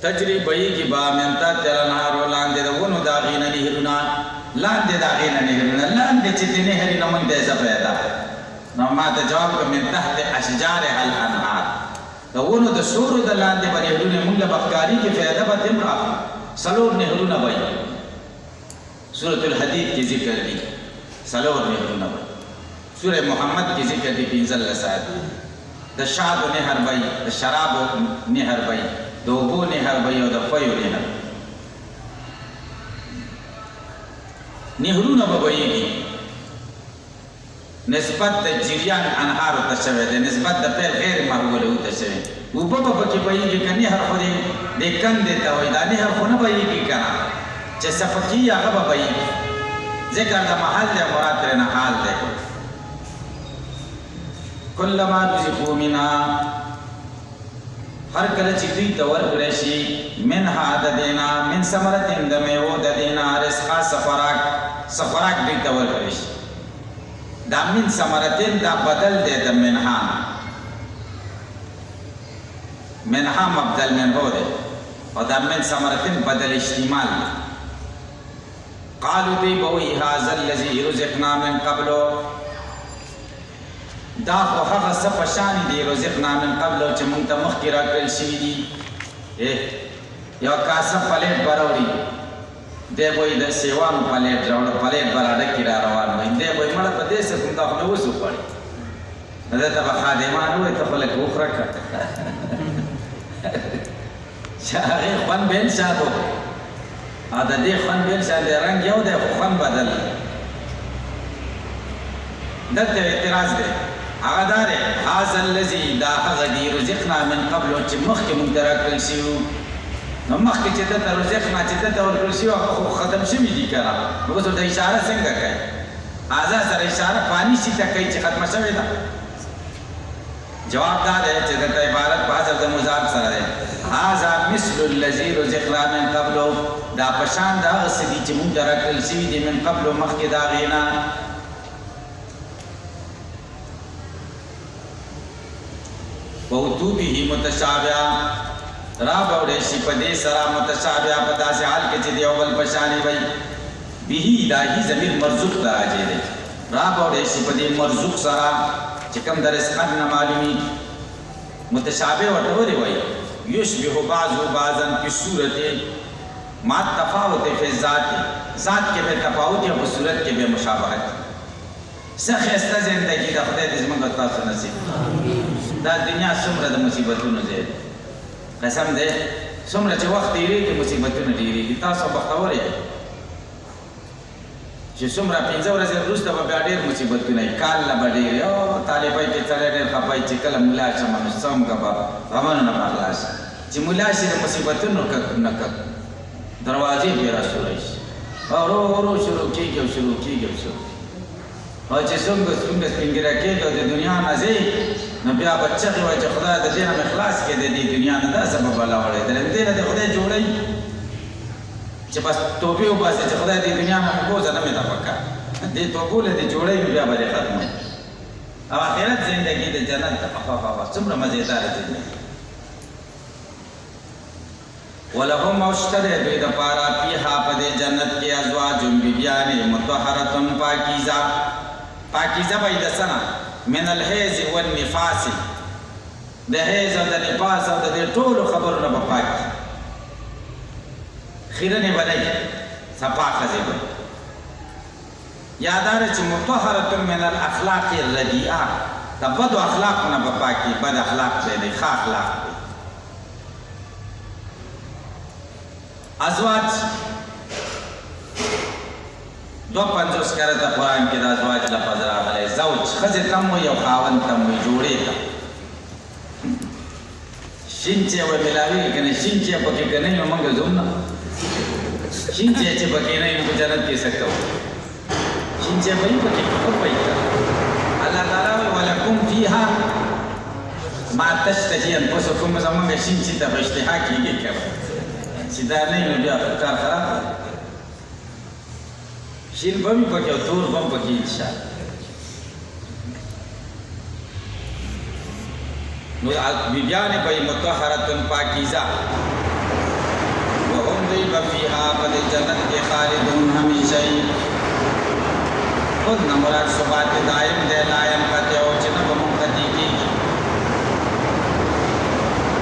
تجري بهیږي به من تحتها الانهار لاندې د ونو د هغې نه نهرونه لاندې د هغې نه نهرونه لاندې چې د نهرې نه موږ دی څه پیدا نو ما ته جواب کړه من تحت اشجارها الانهار د ونو د سورو د لاندې به نهرونه موږ له به ښکارېږي فایده به ترې هم راخلو څلور نهرونه به وي سورة الحدید کې ذکر دي څلور نهرونه به سورة محمد کې ذکر دي 15 آیات د شعب نهر به وي د شرابو نهر به وي د اوبو نهر به وي او د فیو نهر نهرونه به ویږي نسبت د جریان انهارو ته شوی دی نسبت د پیل غیر محولو ته شوی اوبه به پکې ویږي که نهر خو د کندې ته وایي دا نهر خو نه ویږي که نه چې سفقي هغه به ویږي ذکر د محل دی مراد ترېنه حال دی کلما رزقوا منها هر کله چې دوی ته ورکړی شي منها د دې نه من ثمرتین د میوو د دې نه رزقا څه خوراک دوی ته ورکړی شي دا من ثمرتین دا بدل دی د منها منها مبدل منهو دی او دا من ثمرتین بدل اشتمال دی قالو دی به وایي هذا الذي رزقنا من قبلو دا خو هغه څه په شانې دي رزقنا من قبلو چې موږ ته مخکې راکړل شوي دي یو کاسه پلیټ به راوړي دی به وایي د سیوانو پلیټ راوړه پلیټ به راډکې را روان وایي دی به وایي مړه په دې څه کوم دا خو مې اوس وخوړې نو ده ته به خادمان ووایي ته خو لږ وخوره کړه چې هغې خوند به انشاد و او د دې خوند به انشاد دی رنګ یو دی خو خوند بدل دلته اعتراض دی هغه دا دی هذا الذي دا هغه دي رزقنا من قبل چې مخکې موږ ته راکړل شوي نو مخکې چې دلته رزقنا چې دلته ورکړل شوي هغه خو ختم شوي دي که نه نو اوس ورته اشاره څنګه کوي هذا سره اشاره پانی شي ته کوي چې ختمه شوې ده جواب دا دی چې دلته عبارت په حذف د مضاف سره دی هذا مثل الذي رزقنا من قبل دا په شان د هغه څه دي چې موږ ته راکړل شوي دي من قبل مخکې د هغې نه وَأُتُوا بِهِ مُتَشَابِهًا را بوړی شي په دې سره متشابهه په داسې حال کې چې د یو بل په شانې وي به الهي ضمیر مرزوق ته راجع دی را بوړی شي په دې مرزوق سره چې کوم د رزق نه معلومي متشابه ورته ولې وایي یشبه بعضه بعضا فی صورت ما تفاوت فی ذات کې به تفاوت یا په صورت کې به مشابهت څه ښایسته زندګي د خدای دې زموږ تاسو نصیب دا دنیا څومره د مصیبتونو ځای دی قسم دی څومره چې وخت تېرېږي مصیبتونه ډېرېږي تاسو بختور یې چې څومره 5 ورځې وروسته به بیا ډېر مصیبتونه وي کال نه به ډېر او طالبۍ کې سړی ډېر خفه وي چې کله ملا شم نو څنګه به غمونه نه به خلاص چې ملا شي د مصیبتونو نه دروازې پرې راسولی شي او ورو ورو شروع کېږي او شروع کېږي او شروع او چې څنګه سپینګره کېږي او د دنیا نه ځي نو بیا به چغې وایي چې خدای د دې نه مې خلاص کړې د دې دنیا نه دا سبب الله وړی د دې نه د خدای جوړوي چې بس توبې وباسي چې خدای دې دنیا نه مې بوځه نه مې ده پکار دې توبو له دې جوړوي نو بیا به دې ختموي او آخرت زندگی د جنت څومره مزېداره زندگي ولهم اشتره دوی د پارا پیها په دې جنت کې ازواج بیبیانې مطهرتن پاکیزه به د سنه من الحیض والنفاس د حیض او د نفاس او د ټولو خبرونو په پاک خیرنې بنئ صفا ښځې به یاداره چې مطهرتن من الاخلاق الردیئه د بدو اخلاقونه په پاکي بد اخلاق دی ښه اخلاق دی ازواج 52 کرته قرآن کې د ازواج لفظ راغلی زوج ښځې ته هم وایي او خاوند ته هم وایي جوړې ته شین چې به ملاوېږي که نه شین چې پکې که نه وي نو موږ ځو نه شین چې پکې نه وي نو په جنت کې څه کوو شین چې به وي پکې ښه به وي الله تعالی وایي ولکم فیها ما تشتهي انفسکم زموږ شین چې ته به اشتها کېږي که چې دا نه وي نو بیا کار خراب دی شین به وي پکې او تور به هم پکې انشاءالله نو بیبیانې به یې مطهرتن پاکیزه وهم دوی به فیها په دې جنت کې خالدون همیشه یي خود نه مراد ثبات دایم دی لا ینقطع چې نه به منقطع کېږي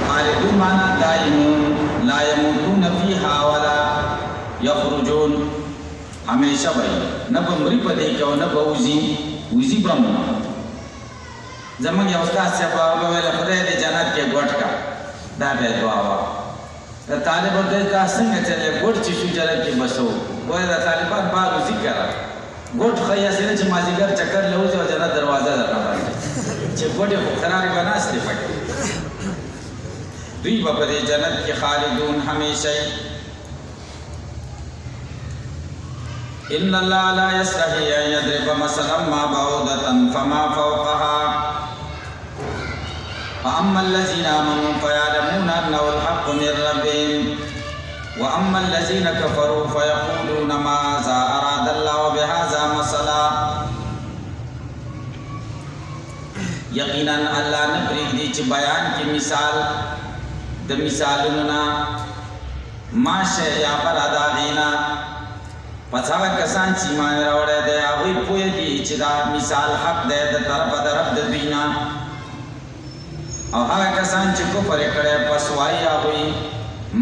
خالدون معنا دائمون لا يموتون فيها ولا يخرجون همیشه به نه به مري په دې کې او نه به وځي به هم زمونږ یو استاد صاحب هغه ویل خدای دې جنت کې ګوټ کا دا به دعا وه د طالب ورته دا څنګه چلې ګوټ چې شو جنت کې بسو وایي د طالبان بار وځي کړه ګوټ ښایي هسې نه چې مازدیګر چکر له وځي او جنت دروازه درنه باندې چې ګوټ یې خو قرارې به ناستې پکې دوی به په دې جنت کې خالدون همیشه ان الله لا يستحي ان يضرب مثلا ما بعوضة فما فوقها فاما الذين امنوا فيعلمون انه الحق من ربهم واما الذين كفروا فيقولون ماذا اراد الله بهذا مثلا یقینا الله نه پرېږدي چې بیان کې مثال د مثالونو نه ماشه یا پر ادا غینا پس هغه کسان چې ایمان راوړی دی هغوی پوهېږي چې دا مثال حق دی د طرفه د رب د دوی نه او هغه کسان چې کفر یې کړی پس وایي هغوی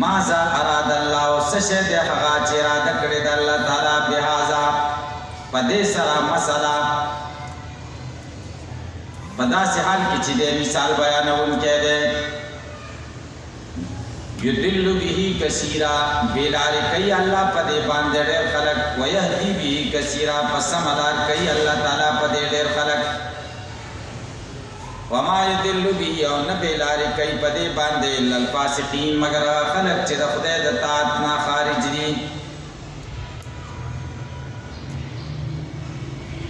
ماذا اراد الله څه شی دی هغه چې اراده کړې د الله تعالی بهذا په دې سره مسله په داسې حال کې چې دی مثال بیانوونکی دی یدل به کثیرا بیلار کوي الله په دې باندې ډېر خلک ويهدي به کثیرا پس سمدار کوي الله تعالی په دې ډېر خلک وما یدل به او نه بیلار کوي په دې باندې الا الفاسقین مگر خلک چې د خدای د طاعت نه خارج دي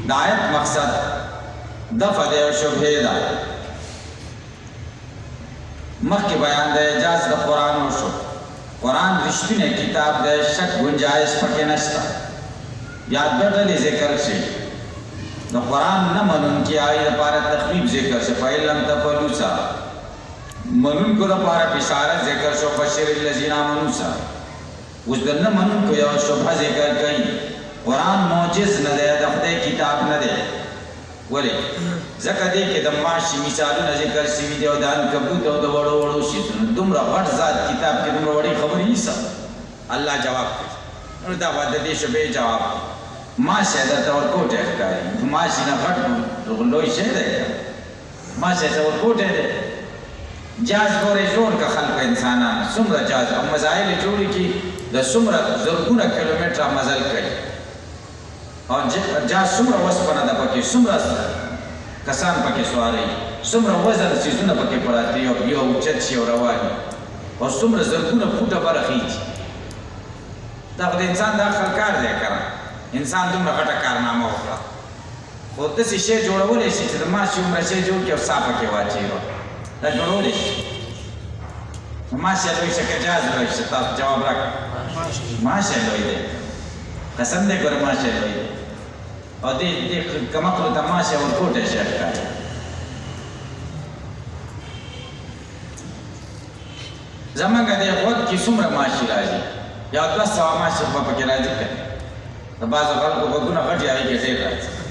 د آیت مقصد دفع د شبهه ده مخکې بیان د اجاز د قرآن وشو قرآن رښتینی کتاب دی شک گنجایش پکې نشته بیا دوه ډلې ذکر شي د قرآن نه منونکي هغوی دپاره تخویب ذکر شي فإن لم تفعلوا سره منونکو دپاره بشارت ذکر شو بشر الذین آمنوا سره اوس د نه منونکو یوه شبهه ذکر کوي قرآن معجز نه دی د خدای کتاب نه دی ولې ځکه دې کې د ماشي مثالونه ذکر شوي دي او د عنکبوت او د وړو وړو شیزونو دومره غټ ذات کتاب کې دومره وړې خبرې نشته الله جواب کوي نو دا به د دې شبهې جواب ماشی درته ورکوټی ښکاري ماشي نه غټ لوی شی دی ماشی ته ورکوټی دی جاز ګورې جوړ که خلکو انسانان څومره جاز او مزایل یې جوړې کړي د څومره زرګونه کیلومتره مزل کوي او جاز څومره وسپنه ده پکې څومره کسان پکې سواري څومره وزن څیزونه پکې پراته وي او بیا اوچت شي او روان وي او څومره زرګونه فوټه بره خیږي دا خو د انسان د عقل کار دی که انسان دومره غټه کارنامه وکړه خو خو داسې شی جوړولی شي چې د ماشي عمره شی جوړ کړي او سا پکې واچوي دا جوړولی شي ماشی لوی شه که جاز لوی شه تاسو جواب راکړه ماشی لوی دی قسم دی ګوره ماشی لوی دی او دې کمقلو ته ماشی ورکوټی شی ښکاري زمونږ دې غوږ کې څومره ماشي راځي یا 200 ماشي خو به پکې راځي که د بعضو خلکو غوږونه غټ هغې کې ډېر راځي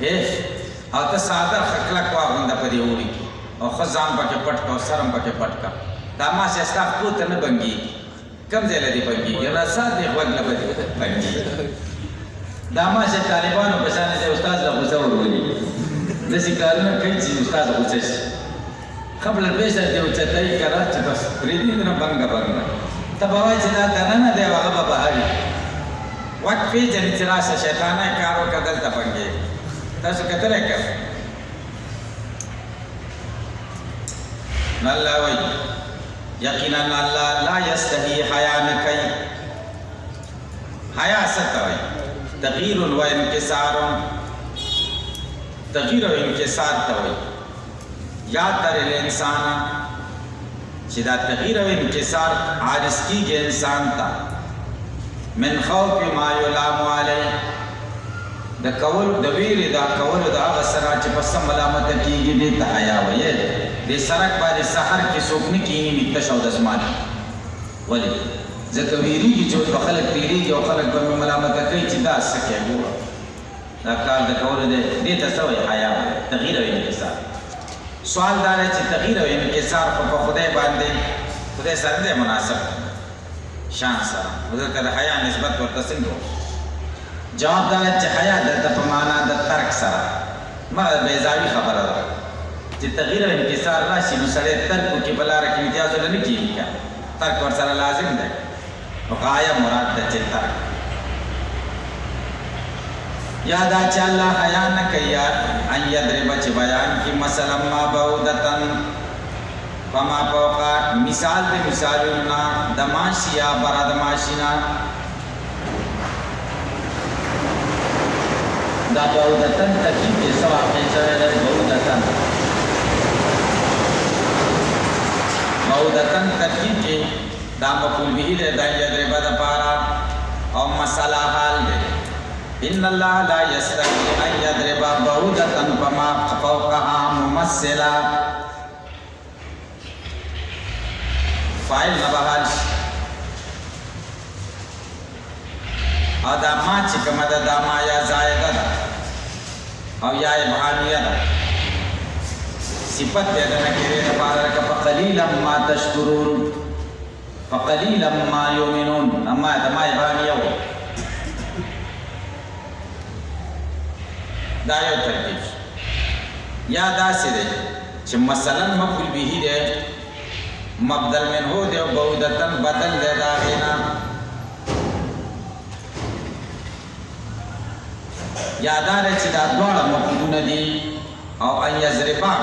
او ته ساده کلک واغونده په دې اوړي کې او ښه ځان پکې پټ کړه او سر هم پکې پټ کړه دا ماشي ستا خپلو ته نه بنګېږي کوم ځای له دې بنګېږي رسا دې غوږ نه به دې بنګېږي دا ماشي طالبانو په شان دی استاد له غوسه ورولي داسې کارونه کوي چې استاد غوسه شي قبل البشر دې اوچتوي که نه چې بس پرېږدي نه بنګه بنګه ته به وایي چې دا دننه دی او هغه به بهر وخت پېژنې چې راشه شیطانه کار وکړه دلته بنګېږي تاسو کتلی که الله وایي یقینا الله لا یستحي حیا نه کوي حیا څه ته وایي تغییر و انکسار تغییر و انکسار ته وایي یاد در الانسان چې دا تغییر و انکسار عارض کیږي انسان ته من خوف ما یلام علیه د کول د ویرې دا کولو د هغه سره چې په سم ملامته کیږي دې ته حیا وایي دې سړک باندې سحر کې څوک نه کښېني وي تش او د زمانې ولې ځکه ویرېږي چې اوس به خلک تېرېږي او خلک به مې ملامته کوي چې دا څه کوې ګوره دا کار د کولو دی دې ته څه وایي حیا وایي تغییر او انکسار سوال دا دی چې تغییر او انکسار خو په خدای باندې خدای سره دی مناسب شان سره ځکه د حیا نسبت ورته څنګه جواب دا چې حیا دلته په معنا د ترک سره مګر بیضاوي خبره ده چې تغییر او انکسار راشي نو سړی ترک وکړي په لاره کې امتیاز ولې نه کېږي که ترک ورسره لازم دی نو غایه مراد ده چې ترک یا دا چې الله حیا نه کوي ان یضرب چې بیان کړي مثلا ما بعودتن فما فوقا مثال د مثالونه د ماشي یا بره د ماشي نه دا بعودتن ترکیب یې څه واقع شوی دی بعودتن ترکیب کې دا مفعول به دی د یضرب دپاره او مسله حال دی ان الله لا یستحي ان یضرب بعودتن فما فوقها ممثلا فاعل نه بحال شي او دا ما چې کومه ده دا ما یا زائده ده او یا ابهامیه ده صفت دی د نکرې دپاره لکه فقلیلا ما تشکرون فقلیلا ما یؤمنون اما د ما ابهامیه و دا یو ترکیب یا داسې دی چې مثلا مفعول به دی مبدل منه دی او بعودتن بدل دی د هغې نه یا دا دی چې دا دواړه مفعولونه دي او ان یضربا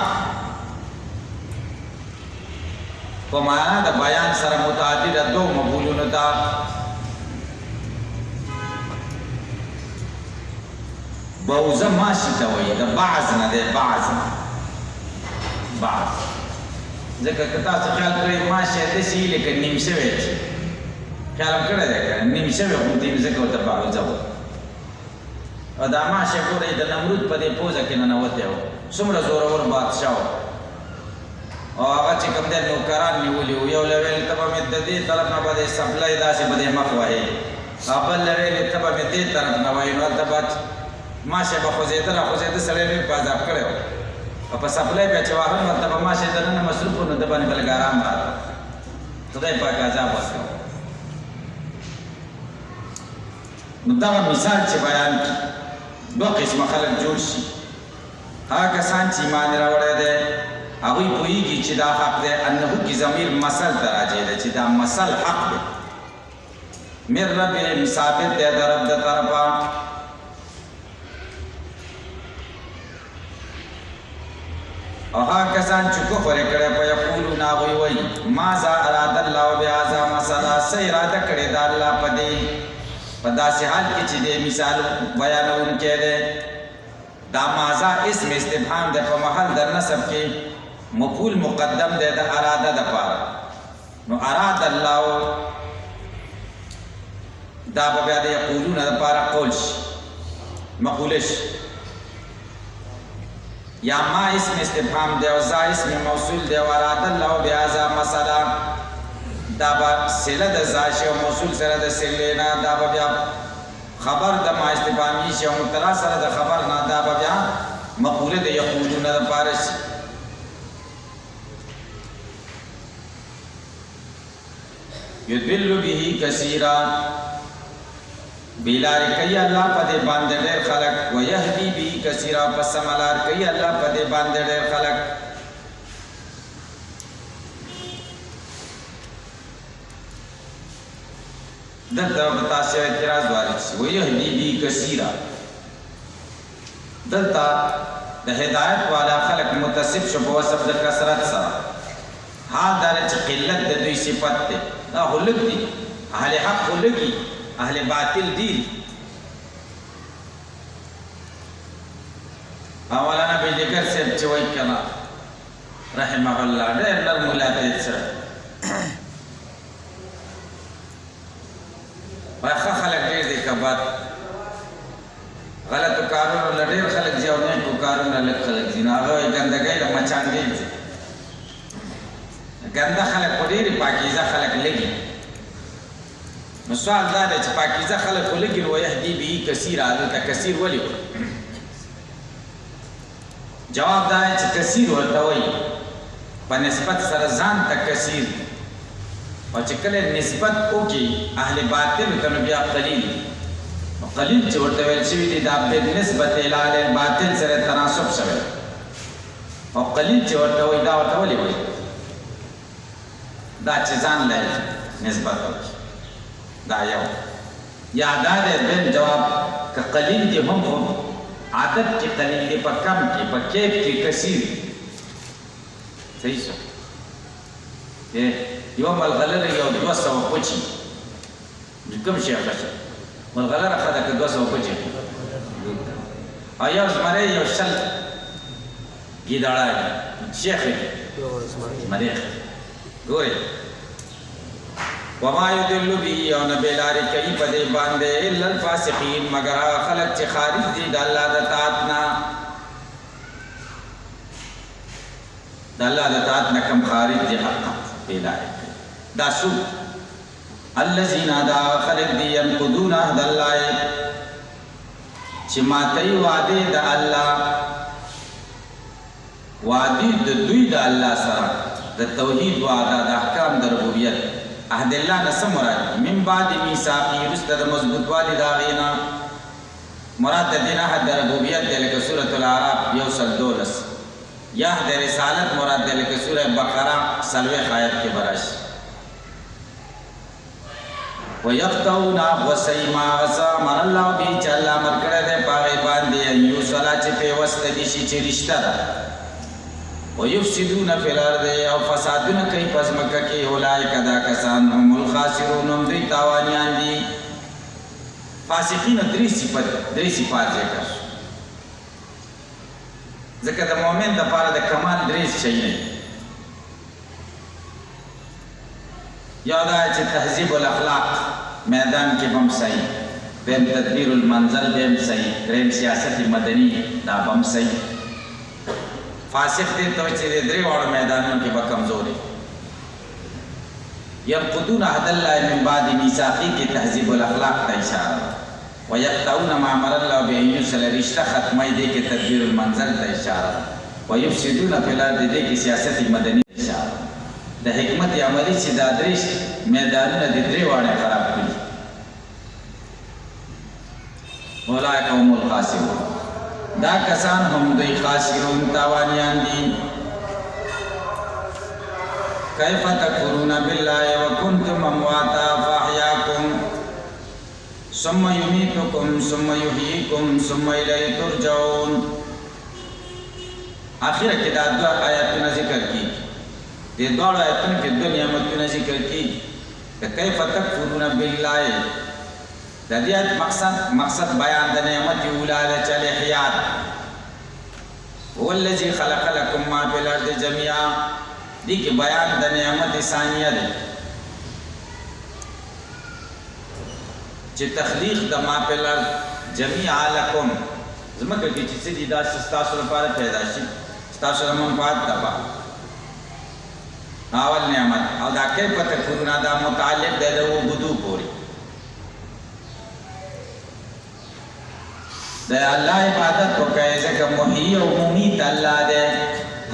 په معنا د بیان سره متعدده دو مفعولونو ته بعوزه ماشي ته وایي د بعض نه دی بعض ځکه که تاسو خیال کړئ ماشي داسې لکه نیم شوی چې خیال هم کړی دی که نیم شوی غوندې ځکه ورته بعوزه وایي او دا ماشي ګورئ د نمرود په دې پوزه کې ننوتی و څومره زورور بادشاه و او هغه چې کوم دی نوکران نیولي وو یو له ویل ته به مې د دې طرف نه به دې سپلی داسې به دې مخ وهې او بل له ویلې ته به مې دې طرف نه وهې نو هلته به ماشي به خوځېده راخوځېده سړی مې په عذاب کړی و او په سپلی بیا چې واهه نو هلته به ماشي دننه مصروف و نو ده باندې به لږ ارام راته خدای پاک عذاب ورکړو نو دغه مثال چې بیان کړي دوه قسمه خلک جوړ شي هغه کسان چې ایمان راوړی دی هغوی پوهېږي چې دا حق دی انه کې ضمیر مثل ته راجع دی چې دا مثل حق دی من ربهم ثابت دی د رب د طرفه او هغه کسان چې کفر یې کړی په یقولون هغوی وایي ماذا اراد الله بهذا مثلا څه اراده کړې ده الله په دې په داسې حال کې چې دې مثال بیانوونکی دی دا مازا اسم استفهام ده په محل د نصب کې مفعول مقدم ده د اراده د پاره نو اراده الله دا به بیا د یقولون د پاره قول شي مقوله شي یا ما اسم استفهام ده او زا اسم موصول ده او اراده الله بیا ذا مثلا دا به صله د زا شی او موصول سره د صله نه دا به بیا خبر د ما استفهامی شی او مبتدا سره د خبر نه دا به بیا مقوله د یقولون د پاره شي یضل به کثیرا بیلار کوي الله په دې باندې ډېر خلق ويهدي به کثیرا پس ملار کوي الله په دې باندې ډېر خلق دلته متاسو اعتراض وارد شي ويهدي به کثیرا دلته د هدایت والا خلق متصف شو په وصف د کثرت سره حال دار چې قلت د دوی صفت ده دا هلک دي اهل حق هلکی اهل باطل دي اولانا به ذکر سے چوي کنا رحمه الله ډېر نرم ملاتړ سره واخه خلک ډېر دي کبات غلط کارونه لډېر خلک ځاونه کو کارونه لږ خلک زیناغه ګندګي د مچانګي ګنده خلک ډېر پاکیزه خلک لګي نو سوال دا دی چې پاکیزه خلک لګي نو يهدي به کثیر عادت کثیر ولي جواب دا دی چې کثیر ورته وایي په نسبت سره ځان ته کثیر او چې کله نسبت وکي اهل باطل ته نو بیا قلیل قلیل چې ورته ویل شوی دی دا په نسبت اعلان باطل سره تناسب شوی او قلیل چې ورته وایي دا ورته ولي وایي دا چې ځان لري نسبت وکي دا یو یا دا دې جواب ک قلیل دي هم عادت کې قلیل دي په کم کې په کیف کې کثیر صحیح شو یو ملغلره یو 200 پچی کوم شي هغه ملغلره خدای کې 200 پچی آیا زمره یو شل گیداړه شیخ مریخ ګوري وما يدل به او نبلار کوي په دې باندې الا الفاسقين مگر خلق چې خارج دي د الله د طاعت نه د الله د طاعت نه کم خارج دي حق بلار دا شو الذين دا خلق دي ينقضون عهد الله چې ماتي وعده د الله وعده د دوی د الله سره د توحید وعده د احکام د ربوبیت عهد الله نسم مراد من بعد میثاقی رست د مضبوط والی دا غینا مراد د دین عهد ربوبیت د لکه سورۃ الاعراف یوصل دولس یا د رسالت مراد د لکه سورۃ بقره سلوه آیت کې براش ويقطعون وسيما وسامر الله به چل امر کړه د پاره باندې ایو صلا چې په وسط دي شي چې رشتہ ده ويفسدون في الارض او فسادونه کوي پس مکه کې اولئک دا کسان هم الخاسرون هم دوی تاوانیان دي فاسقین درې صفات ذکر ځکه د مؤمن د لپاره د کمال درې شي نه یاد چې تهذیب الاخلاق میدان کې هم صحیح دیم تدبیر المنزل دیم صحیح دریم سیاست مدنی دا هم صحیح فاسق دې ته چې درې وړ میدانونو کې به کمزوري ينقضون عهد الله من بعد ميثاقه کې تهذیب الاخلاق ته اشاره ويقطعون ما امر الله به ان يصل رشتہ ختمه دې کې تدبیر المنزل ته اشاره ويفسدون في الارض دې کې سیاست مدني اشاره د حکمت عملی چې دا درې میدانونه د درې وړ خراب کړي اولئک هم الخاسرون دا کسان هم دوی خاسرون تاوانیان دي کیف تکفرون بالله وکنتم امواتا فاحیاکم ثم یمیتکم ثم یحییکم ثم الیه ترجعون اخر کې دا دوه آیاتونه ذکر کیږي دې دوه آیاتونو کې دوه نعمتونه ذکر کیږي کیف تکفرون بالله د دې مقصد بیان د نعمت اوله چل حیات هو الذي خلق لكم ما في الارض جميعا دی کی بیان د نعمت ثانیه ده چې تخلیق د ما په الارض جميعا لكم زمکه کې چې دې دا تاسو لپاره پیدا شي تاسو د منفعت تبا اول نعمت او دا کې پته کورونه دا متعلق ده د وجودو پوری د الله عبادت وکړئ ځکه محیي او ممیت الله ده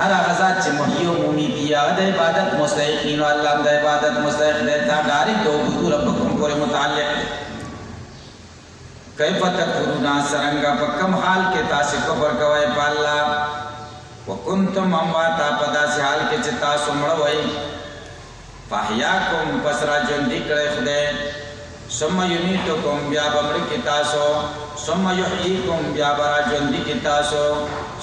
هر هغه ذات چې محیي او ممیت دی د عبادت مستحقین او الله د عبادت مستحق دی دا ډایرکټ د وجود ربکم پورې متعلق دی کیف تکفرون سرنګ په کوم حال کې تاسو کفر کوئ په الله وکنتم امواتا په داسې حال کې چې تاسو مړ وئ فاحیاکم پس را ژوندي کړی خدای ثم یمیتکم بیا به مړ کې تاسو ثم یحییکم بیا به را ژوندي کې تاسو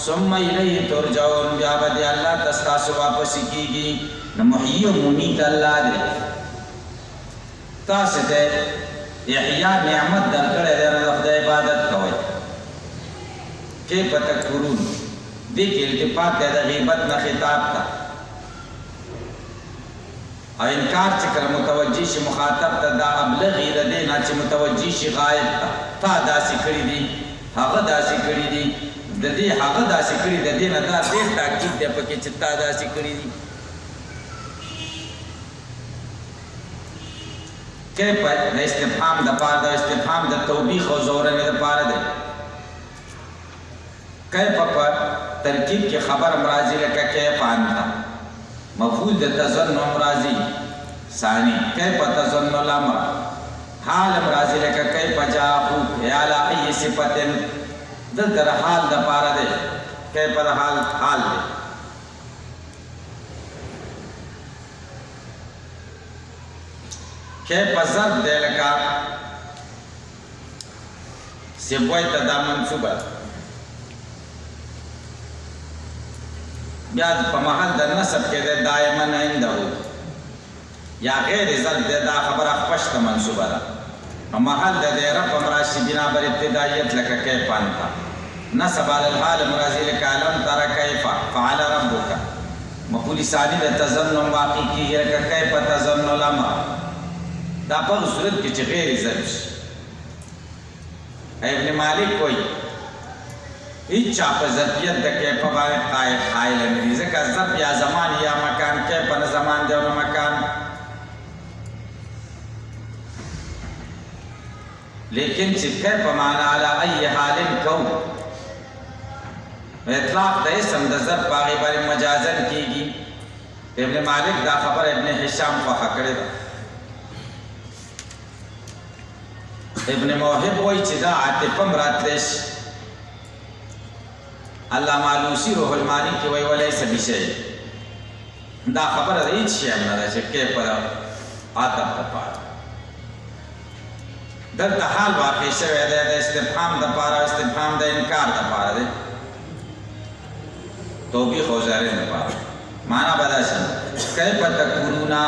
ثم الیه ترجعون بیا به دی الله تاسو واپس کیږي نو محیی او ممیت الله دی تاسو ته احیا نعمت درکړې ده د خدای عبادت کوئ کې پته کورون دې کې التفات د غیبت نه خطاب تا او انکار چې کله متوجی شي مخاطب ته دا ابلغ یې ده نه چې متوجی شي غایب تا داسې کړی دي هغه داسې کړی دي د دې هغه داسې کړی د دې نه دا ډېر تاکید دی پکې چې تا داسې کړی دي کې په استفهام د پاره د استفهام د توبیخ او زورنې د پاره ده کې په ترکیب کې خبر مرাজি لکه کې پانتا مفعول د تظن مرাজি ثانی کې په تظن الامر حال مرাজি لکه کې پجاهو یا لا ای صفتن د در حال د پاره ده کې په حال ده کې پسند ده لکه سیبوی ته دا منصوبه بیا په محل د نسب کې ده دائما عنده یا غیر ضرب ده دا خبره پښته منصوبه ده په محل د رب مراشی بنا بر ابتدایت لکه کې پانتا نسب علی الحال مرازی لکه علم تر کیف فعل ربک مفعول ثانی د تظن واقع کیږي لکه کیف تظن الامر دا په صورت کې چې غیر ضرب شي ابن مالک کوئی هیڅ په ظرفیت د کې په باندې قائل نه دي ځکه ظرف یا زمان یا مکان کې په زمان دی او مکان لیکن چې کې په معنا علی ای حال کو اطلاق د اسم د ظرف باغی باندې مجازن کیږي ابن مالک دا خبر ابن هشام خو کړی ده ابن موهب وایي چې دا عاطفه مراتلش علامہ علوسی روح المانی کی وی ولیس بشئی دا خبر ہے ایچ شیئر نہ دا شکے پر آتب تپار در حال واقعی شوئے دے دا استفحام دا پارا استفحام دا انکار دا پارا دے توبیخ و زہرین دا پارا معنی بدا شن کیف تکورونا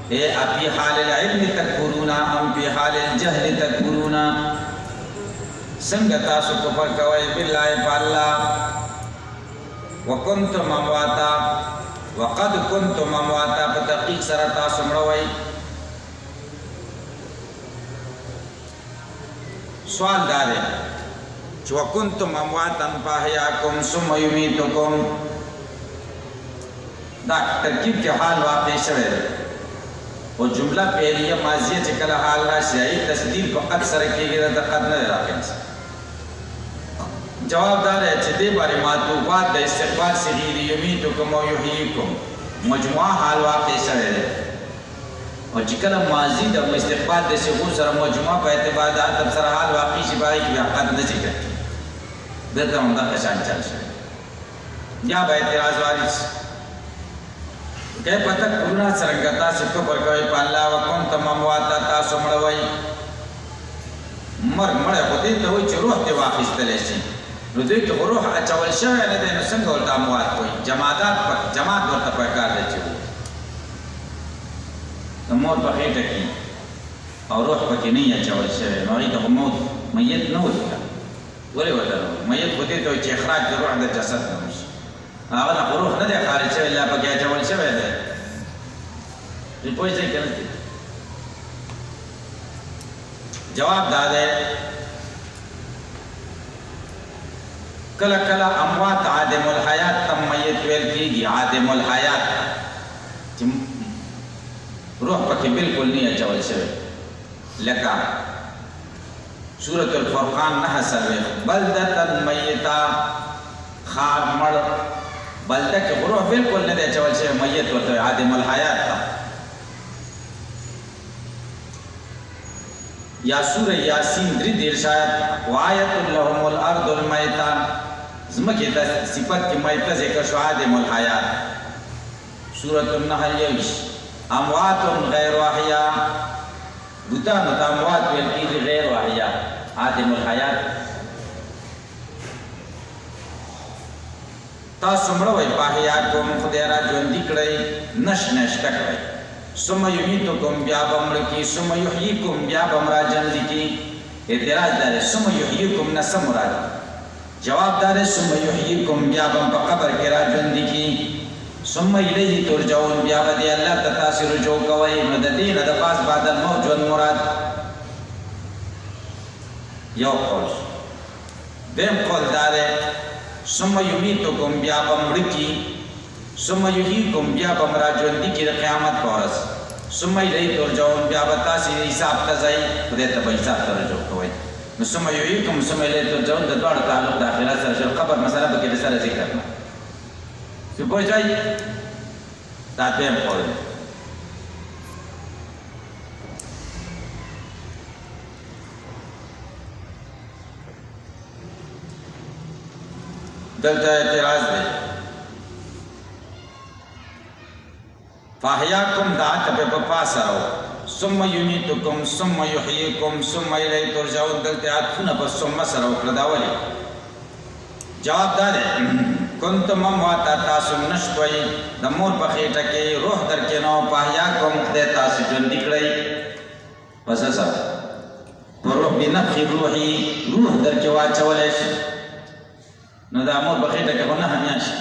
اے اپی حال العلم تکورونا ام پی حال الجہل تکورونا څنګه تاسو کفر کوئ بالله بالله وکنتم امواتا وقد کنتم امواتا په تحقیق سره تاسو مړوئ سوال دا دی چې وکنتم امواتا فاحیاکم ثم یمیتکم دا ترکیب کې حال واقع شوی دی او جمله فعلیه ماضیه چې کله حال راشي تصدیق په قد سره کېږي دا قد نه راغلی جواب دار ہے چې دې باندې معطوفات د استقبال صغیر یمیتکم او یحییکم مجموعه حال واقع شوی دی او چې کله ماضی د استقبال د صغور سره مجموعه په اعتبار د عطف سره حال واقع شي باندې بیا قد نه ذکر دته هم دا قشان چل شي یا به اعتراض وارد کې پته کورونه سرګتا سکو پر کوي په الله وکنتم امواتا تاسو مړوي مړ په دې ته وي چې روح ته واخیستل شي نو دې کې روح اچول شوی نه دی نو څنګه ورته اموات کوي جماعات ورته پکار دی چې نو موت په هیته کې او روح پکې نه اچول شوی نو هغې ته موت میت نه وي ولې ودرو میت خو دې ته وایي چې اخراج د روح د جسد نه وشي هغه نه خو روح نه دی خارج شوی لا پکې اچول شوی دی پرې پوه شئ که نه جواب دا دی کله کله اموات عادم الحیات تم میت ویل کېږي عادم الحیات چې روح پکې بالکل نه اچول شوی لکه سورة الفرقان 9 بلدتن میتا خار مړ بلده کې روح بالکل نه دی اچول شوی میت ورته عادم الحیات ته یا سورة یاسین 3 شاید وآیت لهم الارض المیتا زمکه ته صفت کې میته ذکر شو عادم الحیات سورة النحل 21 اموات غیر احیاء بوتانو ته اموات ویل کېږي غیر احیاء عادم الحیات تاسو مړه وئ په احیا کوم خدای را ژوندي کړئ نشته کړئ ثم یمیتکم بیا به مړه کي ثم یحییکم بیا به مړه ژوندي کي اعتراض دا دی ثم یحییکم نه څه مراد جواب دا دی ثم یحییکم بیا به په قبر کې را ژوندي کي ثم الیه ترجعون بیا به دی الله ته تاسو رجوع کوئ نو د دې نه د پاس بعد الموت ژوند مراد یو قول دیم قول دا دی ثم یمیتکم بیا به مړه کي ثم یحییکم بیا به مړه ژوندي کي د قیامت په ورځ ثم الیه ترجعون بیا به تاسو حساب ته ځئ خدای ته به حساب ته رجوع کوئ نو ثم یحییکم ثم الیه ترجعون د دواړو تعلق د آخرت سره شو قبر مسله به کې د سره ذکر نه څه پوه شئ دا دویم قول دی دلته اعتراض دی فاحیاکم دا ته په پاسه راو ثم یمیتکم ثم یحییکم ثم الیه ترجعون دلته عطفونه په ثم سره وکړه دا ولې جواب دا دی کنتم امواتا تاسو نشتوئ د مور په خېټه کې روح درکې نو فاحیاکم خدای تاسو ژوندي کړئ پس څه په روح بنفخ روحي روح درکې واچولی شي نو د مور په خېټه کې خو نه میاشت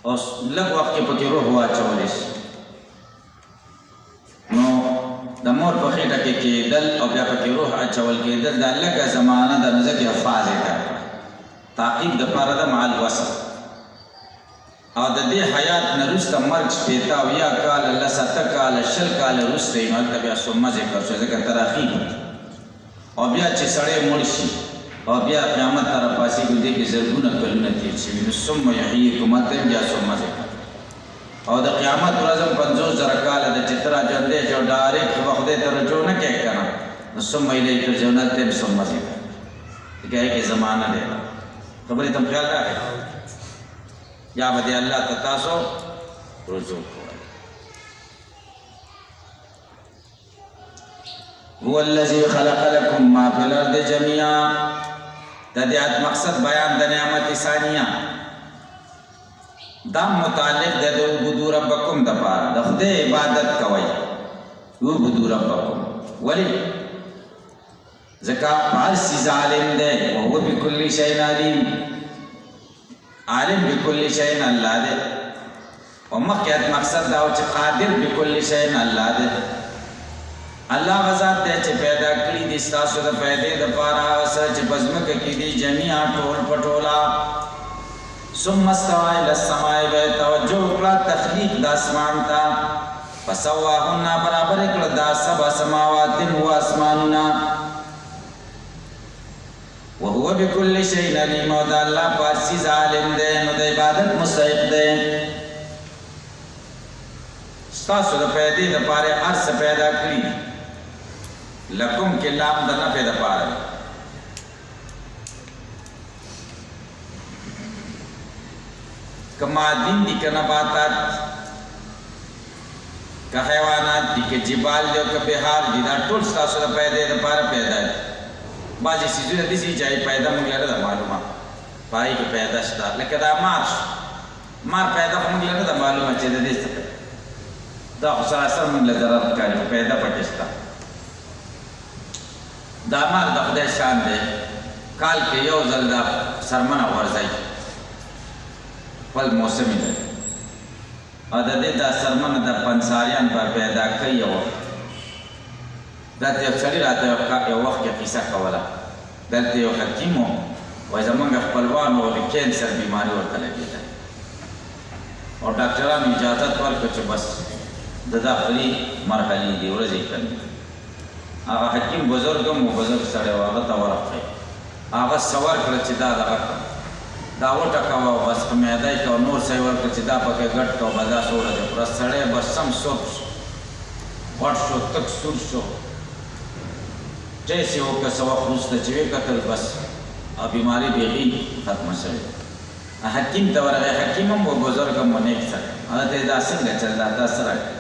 او لږ وخت کې پکې روح واچولی شي نو د مور په خېټه کې کېدل او بیا پکې روح اچول کېدل دا لږه زمانه ده نو ځکه حفاظ یې کړه تعقیب د پاره د مع الوصف او د دې حیات نه وروسته مرګ شپېته او یا کال الله 7 کال 10 کال وروسته یې نو بیا ثم ذکر شو ځکه تراخیب او بیا چې سړی مړ شي او بیا قیامت ته راپاسېږي دې کې زرګونه کلونه تېر شوي نو ثم یحییکم هلته بیا ثم ذکر او د قیامت ورځ هم 50,000 کاله ده چې ته راژوندی شې او ډایرکټ به خدای ته رجوع نه کوې که نه نو ثم الیه ترجعون هلته هم ثم ذکر ځکه هغې کې زمانه دی خبرې ته خیال راغی یا به دې الله ته تاسو رجوع کوئ هو الذي خلق لكم ما في الارض جميعا د دې مقصد بیان د نعمت ثانیه دا متعلق د عبدو ربکم د پاره د خدای عبادت کوئ عبدو ربکم ولی ځکه هر څیز عالم دی وهو بكل شيء علیم عالم بكل شيء الله دی او مخکې مقصد دا و چې قادر بكل شيء الله دی الله غزاد دی چې پیدا کړي دي ستاسو د پیدې دپاره هغه څه چې په ځمکه کې دي جمیعا ټول پټوله ثم استوى الى السماء به توجه وکړه تخلیق د اسمان ته فسواهن برابر کړه دا 7 سماوات و اسمانونه وهو بكل شيء عليم او دا الله پارسی ظالم دی نو د عبادت مستحق دی ستاسو د پیدې دپاره هر څه پیدا کړي لکم کې لام د نفع دپاره که معدن دي که نباتات که حیوانات دي که جبال دي او که بحار دي دا ټول ستاسو د پیدې دپاره پیدا دي بعضې څیزونه داسې چې هغې پیدا موږ لره ده معلومه په هغې کې پیدا شته لکه دا مار پیدا خو موږ لره ده معلومه چې د دې څه دا خو سراسر موږ له ضرر ښکاري خو پیدا پکې شته دا مار د خدای شان دی کال کې یو ځل دا سرمنه ورځي خپل موسمي دی او د دې دا سرمنه د پنساریان په پیدا کوي یو دا د یو سړي راته یو وخت کې قصه کوله دلته یو حکیم و وایي زمونږ خپلوانو د کینسر بیماري ورته لګېده او ډاکټرانو اجازت ورکړه چې بس د دا خپلې مرحلې دي ورځې کوي هغه حکیم بزرګ هم و بزرګ سړی و هغه ته ورغی هغه سوار کړه چې دا دغه دا وټکوه او بس په معده یې کړه نور څه یې ورکړه چې دا پکې ګډ کړه به داسې وړه پوره سړی بس سم سوپ شو غټ شو تک سور شو ټیسټ یې وکړه څه وخت وروسته چې ویې کتل بس بیماري بیخي ختمه شوې حکیم ته ورغی حکیم هم و بزرګ هم و نیک سړی هغه ته یې دا څنګه چل دا څه راکړه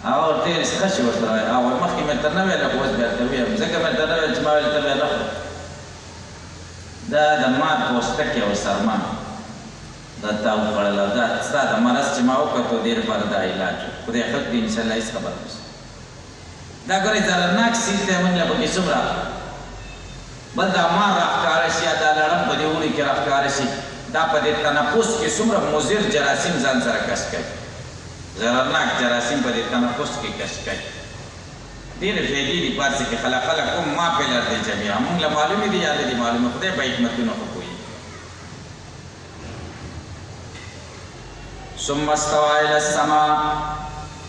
هغه ورته یې ښه شي ورته وایي هغه وایي مخکې مې درته نه ویل خو اوس بیا درته ویم ځکه مې درته نه ویل چې ما ویل ته بیا نه خورې دا د مات پوستکی او سرمان دا تا وخوړل او دا ستا د مرض چې ما وکتو دې لپاره دا علاج و خدای ښه کړي انشاءالله هېڅ خبره نشته دا ګورئ ضررناک څیز دی موږ له پکې څومره بل دا مار راښکاره شي یا دا لړم په دې اوړي کې راښکاره شي دا په دې تنفس کې څومره مضر جراثیم ځان سره کشف کوي ضررناک جراثیم په دې تنفس کې کشف کوي ډېرې فایدې دي په هر څه کې خلق کوم ما په لر دی جمیعا موږ له معلومې دي یا نه دي معلومه خدای په حکمتونو ښه پوهېږي ثم استوى الى السماء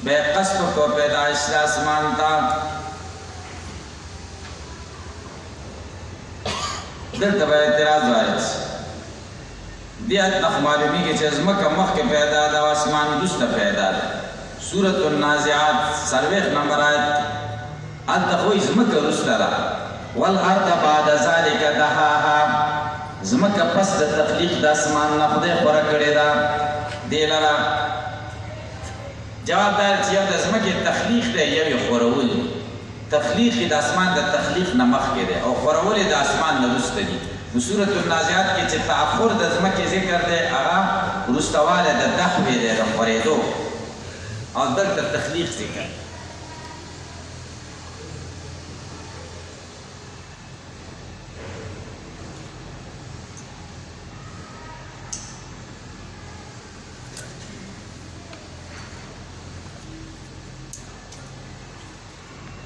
بے قصد کو پیدائش آسمان تا دلته به اعتراض وارد دې آیت نه معلومیږي چې ځمکه مخکې پیدا ده او اسمان وروسته پیدا ده سورة النازعات 40 نمبر آیت هلته خو ځمکه وروسته ده والارض بعد ذلك دحاها ځمکه پس د تخلیق د اسمان نه خدای خوره کړې ده دې لره جواب دا چې یو د ځمکې تخلیق دی یو یې خورول دي تخلیق د اسمان د تخلیق نه مخکې دی او خورول د اسمان نه وروسته دي په سورة النازعات کې چې تأخر د ځمکې ذکر دی هغه وروستوالی د دحوې دی د خورېدو او دلته تخلیق ذکر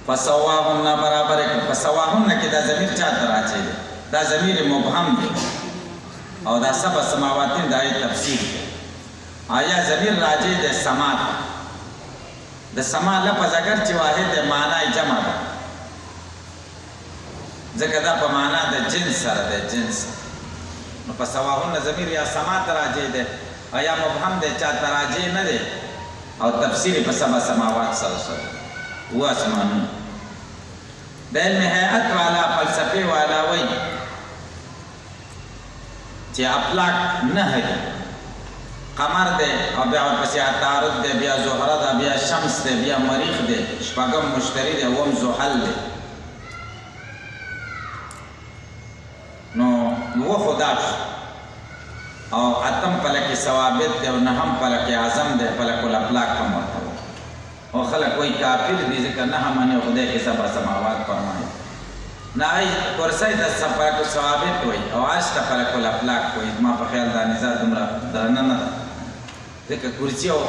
فسواهن برابر فسواهن کې دا ضمیر چاته راځي دا ضمیر مبهم دی او دا سبع سماوات د آیت تفسیر دی آیا ضمیر راځي د سما د سما لفظ اگر چې واحد د معنی جمع ده ځکه دا په معنا د جنس سره د جنس نو فسواهن ضمیر یا سما ته راځي دی آیا مبهم دی چاته راځي نه دی او تفسیر په سبع سماوات سره و اسمانون د علم حیات والا فلسفه والا وی چې افلاک نه دی قمر دی او بیا ورپسې عطارد دی بیا زهره ده بیا شمس دی بیا مریخ دی شپږم مشتري دی اووم زحل دی نو و خدا او اتم فلک ثوابت دی او نهم فلک اعظم دی فلک الافلاک هم ورته او خلق کوئی کافر دی ذکر نہ ہمانے خدای کے سبع سماوات فرمائے نہ ای کرسی د سفر کو ثوابت ہوئی او عرش تا فلک الافلاک کوئی ما په خیال دا نظر دمرا درنه نه ذکر کرسی او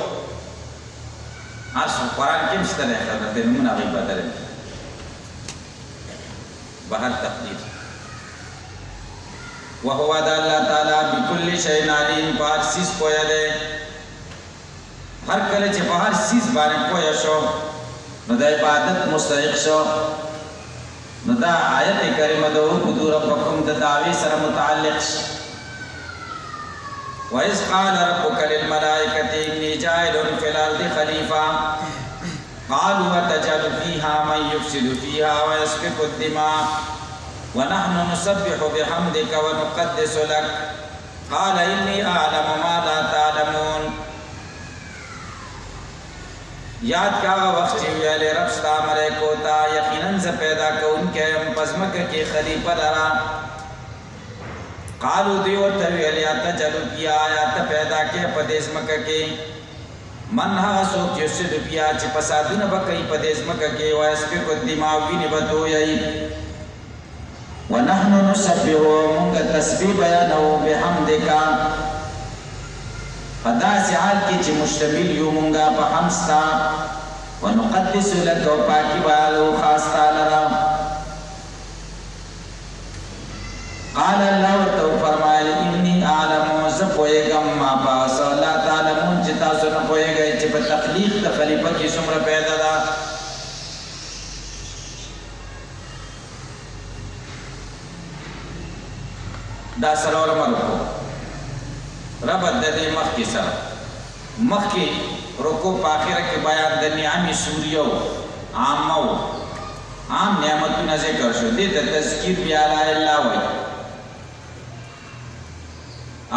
عرش قرآن کې مشته ده حضرت نمونه غي بدل بهر تقدیر وهو د الله تعالی بكل شيء علیم پاک سیس پویا ده هر کله چې په هر سیز باندې پوه شو نو د عبادت مستحق شو نو دا آیت کریمه د اعبدوا ربکم د دعوی سره متعلق شي وَإِذْ قَالَ رَبُّكَ لِلْمَلَائِكَةِ إِنِّي جَاعِلٌ فِي الْأَرْضِ خَلِيفَةً قَالُوا أَتَجْعَلُ فِيهَا مَن يُفْسِدُ فِيهَا وَيَسْفِكُ الدِّمَاءَ وَنَحْنُ نُسَبِّحُ بِحَمْدِكَ وَنُقَدِّسُ لَكَ قَالَ إِنِّي أَعْلَمُ مَا لَا تَعْلَمُونَ یاد کا وقت چې ویل رب ستا ملائکو ته یقینا ز پیدا کوونکی یم پس مکه کې خلیفہ لرا قالو دی ورته ویل یا تجلو کیا آیات پیدا کې په دې مکه کې من هغه څوک چې سود بیا چې فسادونه به کوي په دې مکه کې وایس په دماغ ویني به دوی ونحن نسبح مونږ تسبیح بیانو بحمدک په داسې حال کې چې مشتمل یو مونږه په حمد ستا ونقدس لك او پاکي بیانو خاص تا لره. قال الله ورته فرمایي اني اعلم زه پوهېږم ما پاس الله تعلمون چې تاسو نه پوهېږئ چې په تخلیق د خلیفه کې څومره پیدا ده. دا څلورمه رکوع ربط د دې مخکې سره مخکې رکوع په آخره کې بیان د نعم سوریه عامه عام نعمتونه ذکر شو. دې ته تذکیر بیا لا اله وایي.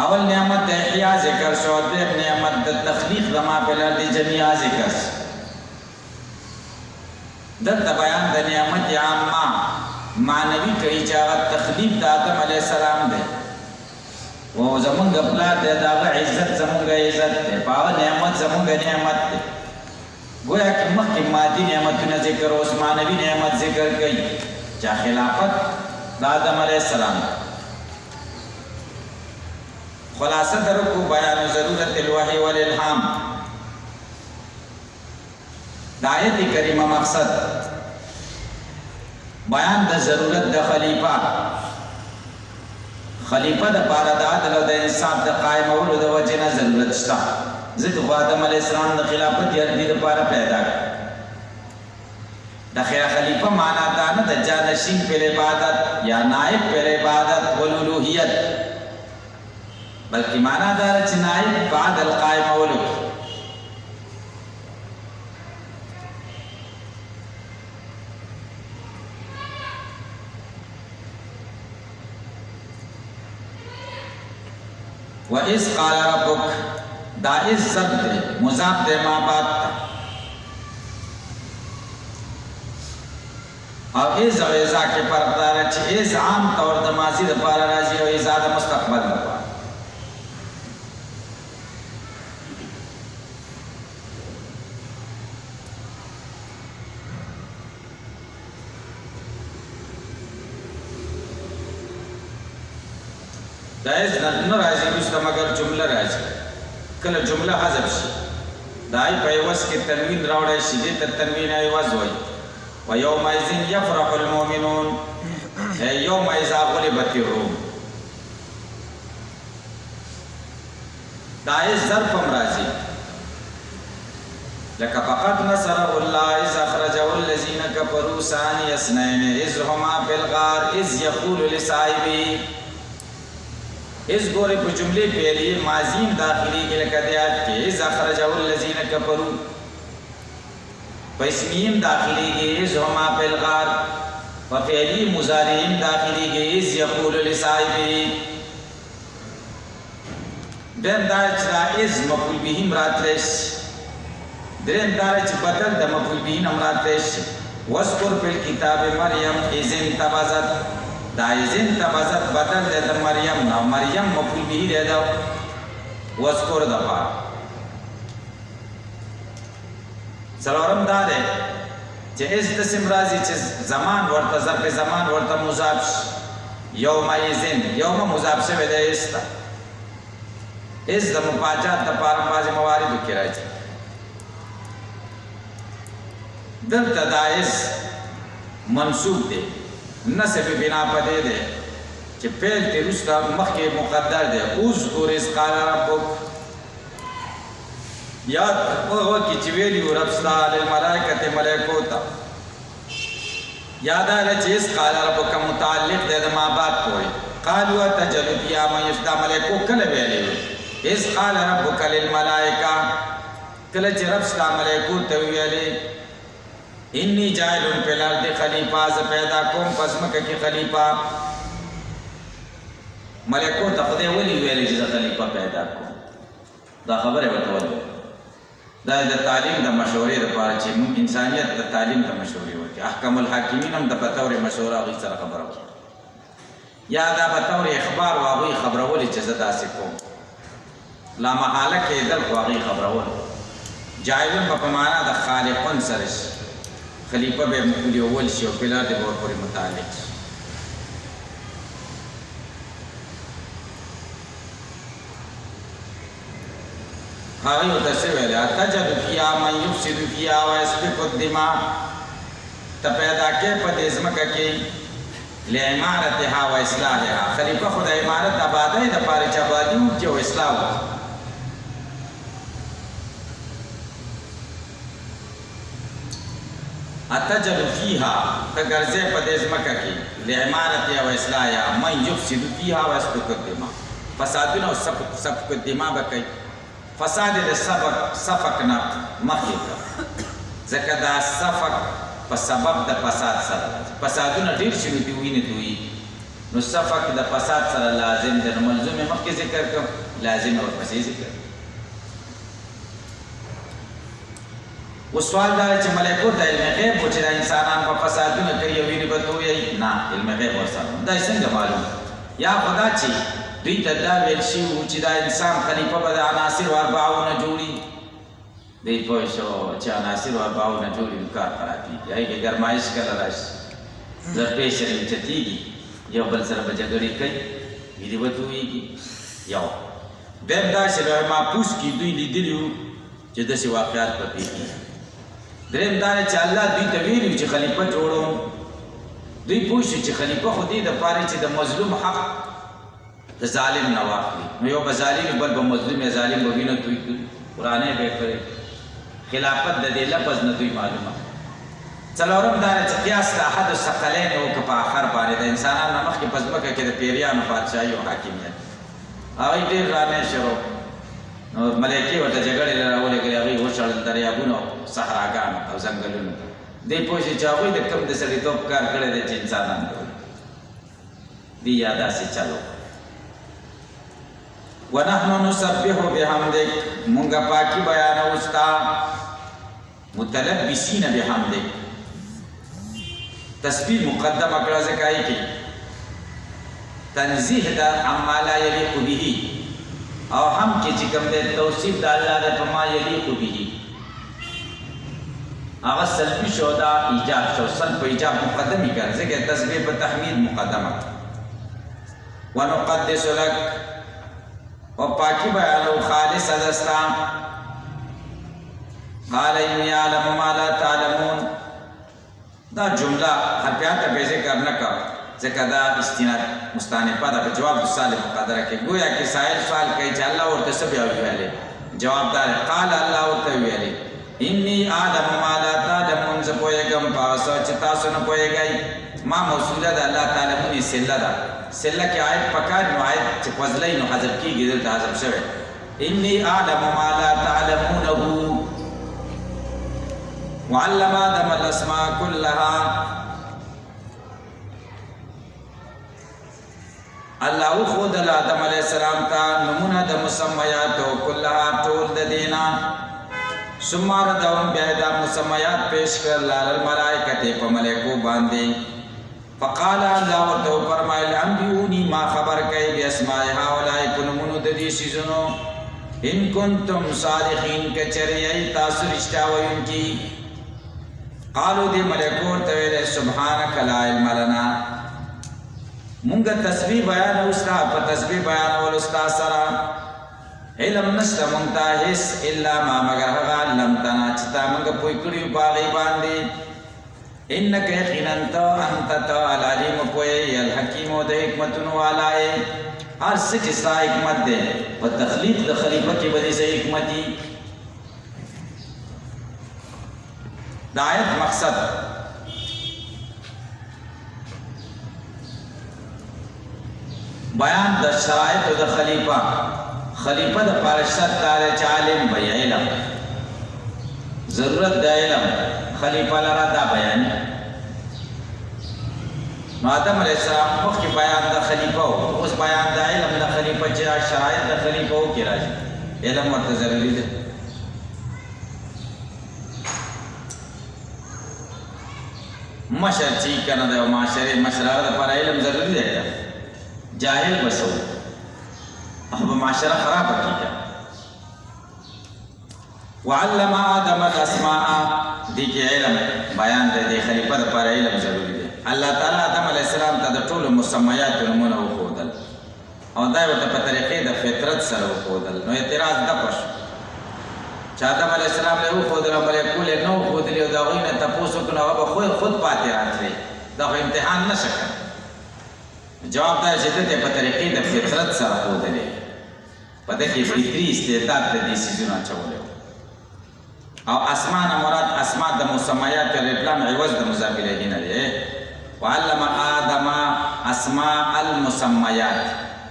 اول نعمت د احیا ذکر شو، دویم نعمت د تخلیق د ما فی الارض جميعا ذکر شو. دلته بیان د نعمت عامه معنوي کوي چې هغه تخلیق د آدم علیه السلام دی او زمونږ پلار دی، د هغه عزت زمونږ عزت دی، په هغه نعمت زمونږ نعمت دی. گویا کې مخکې مادي نعمتونه ذکر اوس معنوي نعمت ذکر کوي چې خلافت د آدم علیه السلام. خلاصه د رکوع بیان ضرورت الوحی والالهام. د آیت کریمه مقصد بیان د ضرورت د خلیفه د پاره د عدل او د انصاف د قائمولو د وجې نه ضرورت شته. ځکه خو آدم علیه السلام د خلافت یې دې لپاره پیدا کړ. د خلیفه معنا دا نه د جانشین پر عبادت یا نائب پر عبادت والالوهیت، بلکې معنا دا چې نائب په عدل قائمولو. وَإِذْ قَالَ رَبُّكَ دا از ضرب دے مضاف دے ما بعد تا او از او ازا کے فرق دارا چی از عام طور دا ماضی دا پارا رازی او ازا دا مستقبل دا پارا. دا از نه راځي رسته مگر جمله راځي. کله جمله حذف شي دای په وس کې تنوین راوړی شي، دې ته تنوین ایواز وایي. ويومئذ يفرح المؤمنون يومئذ غلبت الروم. دا از ظرف هم راځي لکه فقط نصره الله اذ اخرجه الذين كفروا ثاني اثنين اذ هما في الغار اذ يقول لصاحبه. اس گورے په جملے پہلی ماضیم داخلی کے لکتیات کے از اخرجہ الذین کفروا فاسمیم داخلی کے از ہما فی الغار وفعلی مضارعیم داخلی کے از یقول لصاحبہ. دین دار چرا از مفعول به مراد رش، درین دار چ بدل د مفعول به مراد رش. واذکر فی الکتاب مریم اذ انتبذت دا ازن تبازت بدل دے دا مریم نا مریم مفعول به دے دا وذکر دفا. سلورم دا دے چه از دسم رازی چه زمان ورطا ظرف زمان ورطا مضاف یوم ایزن یوم مضاف سے دے استا از دا مپاجات دا پارم بازی مواردو کی راجی. دلتا دا از منصوب دے نصب بنا پدے دے چه پیل تی رستا مخی مقدر دے اذکر اذ قال ربک. یاد وہ کی چویلی و ربستا للملائکت ملائکوتا یاد آئے چه اذ قال ربک متعلق دے دا ما بات کوئی. قالوا تجلو فيها من يفتا ملائکو کل بیلے اذ قال ربک للملائکہ کل چه ربستا ملائکو تویلے انی جائلن پی الارد خلیفہ ز پیدا کوم پسمکہ کی خلیفہ. ملکو تقدے ولی ویلی جزا خلیفہ پیدا کوم دا خبر ہے بتولی دا تعلیم دا مشوری دا پارا چی انسانیت دا تعلیم دا مشوری ہوتی. احکم الحاکمین ہم دا بطور مشورہ غی سر خبر ہوتی یا دا بطور اخبار واغی خبر ولی جزا دا سکوم لا محالہ کے دل واغی خبر ولی. جائلن پا پمانا دا خالقن سرش خلیفہ بے مقبولی اول شی و پلار دے بور پوری متعلق. هغه ورته څه ویل تجد فیها من یفسد فیها ویسفک الدماء ته پیدا کې په دې ځمکه کې لعمارتها و اصلاحها خلیفه خو د عمارت آبادۍ دپاره چې آبادي وکړي او اصلاح وکړي اتجد فیها ته ګرځې په دې ځمکه کې لعمارتها و اصلاحها من یفسد فیها ویسفک الدماء فسادونه او سفک الدماء به کوي فساد د سفک نه مخکې کړه ځکه دا سفک په سبب د فساد سره فسادونه ډېر شوي دي وینې تویېږي نو سفک د فساد سره لازم دی نو ملزوم یې مخکې ذکر کړم لازم یې ورپسې ذکر اوس سوال دا دی چې ملایکو ته علم غیب و چې دا انسانان په فسادونه کوي او وینې به تویوي نه علم غیب ورسره دا یې څنګه معلوم یا خو دا چې دوی ته دا ویل شوي وو چې دا انسان خلیفه به د عناصر و اربعو نه جوړي دی پوه شو چې عناصر و اربعو نه جوړي نو کار خرابېږي هغې کې ګرمایش کله راشي زر پېشر یې اوچتېږي یو بل سره به جګړې کوي وینې به تویېږي یو دویم دا چې لوح محفوظ کې دوی لیدلي وو چې داسې واقعات به پېښېږي درېیم دا دی چې الله دوی ته ویلي وو چې خلیفه جوړوم دوی پوه شو چې خلیفه خو دې دپاره چې د مظلوم حق د ظالم نه واخلي نو یو به ظالم بل به مظلوم یا ظالم به وینه توی کړي قرآنۍ به یې کړې خلافت د دې لفظ نه دوی معلومه څلورم دا دی چې قیاس د احد الثقلین یې وکړه په آخر باندې د انسانانو نه مخکې په ځمکه کې د پیریانو بادشاهي او حاکمیت هغوی ډېر رانۍ شروع نو ملایکې ورته جګړې له راولېږلې هغوی وشړل دریابونه او صحراګانو او ځنګلونو ته دی پوه شي چې هغوی د کوم د سړیتوب کار کړی دی چې انسانان کوي دی یا داسې چلو ونحن نسبح بحمدک مونږه پاکي بیانوو ستا متلبسین بحمدک تسبیح مقدمه کړه ځکه هغې کې تنزیح ده عما لا یلیق به او هم کې چې کوم دی توصیف د الله ده په ما یلیق به هغه سلبي شو دا ایجاب شو سلب په ایجاب مقدمې کړه ځکه تسبیح په تحمید مقدمه ونقدس لک و پاکی بیانو خالص ازستا قال انی عالم ما لا تعلمون دا جمله حرفیات به ذکر نکا ذکر دا استناد مستانفه دا په جواب د سوال مقدره کې گویا کې سائل سوال کوي چې الله ورته څه ویلي جواب دا قال الله ورته ویلي انی عالم ما لا تعلمون زه پوهېږم په هغه څه چې تاسو نه پوهېږئ ما موصوله ده الله تعلمون سله ده سله کې آیت پکار نو آیت چې فضلی نو حذف کېږي دلته حذف شوی انی اعلم ما لا تعلمونه وعلم آدم الاسماء كلها الله خود آدم علیہ السلام ته نمونه د مسمیاتو کلها ټول د دینا ثم ردهم بیا دا مسمیات پیش کړل الملائکه په ملائکو باندې فقال الله ورته فرمایل انبئوني ما خبر کوي باسماء هؤلاء پنمونو د دې شیزونو ان کنتم صادقین کچری تاسو رښتیا وایونکي قالو دې ملائکو ورته ویل سبحانك لا علم لنا مونږ تسبیح بیان اوستا په تسبیح بیان ول استاد سره علم نشته مونږ ته هیڅ الا ما مگر هغه علمتنا چې تا مونږ پوي کړیو باغې باندې انک یقینا انت العلیم پوی الحکیم و د حکمتونو والا ہے هر څه چې ستا حکمت دی په تخلیق د خلیفه کې به دې څه حکمت دي د آیت مقصد بیان د شرایط د خلیفه د پاره شرط دا دی چې عالم وي علم ضرورت د علم خلیفہ لرا دا بیان نو آدم علیہ السلام مخی بیان دا خلیفہ ہو اس بیان دا علم دا خلیفہ چی شرائط دا خلیفہ ہو کی راجی علم ورطا ضروری دے مشر چی کنا دا معاشرے مشرہ دا پر علم ضروری دے جاہل بسو اب معاشرہ خراب کی کیا وعلم آدم الاسماء دی کې علم بیان دی خلیفہ د پر علم ضروری دی الله تعالی آدم علیہ السلام ته د ټولو مسمیات نمونه وښودل او دا ورته په طریقې د فطرت سره وښودل نو اعتراض د پښ چې آدم علیه السلام له وښودل ملکو له نه وښودلي او د هغوی نه تپوس وکړو هغه به خود پاتې راتلې دا خو امتحان نه شه کړه جواب دا چې ده ته په طریقې د فطرت سره ښودلې په ده کې فطري استعداد د دې څیزونه اچولی او اسماء نه مراد اسماء د مسمیات الابلام عوض د مضاف الیه نه دی وعلم آدم اسماء المسمیات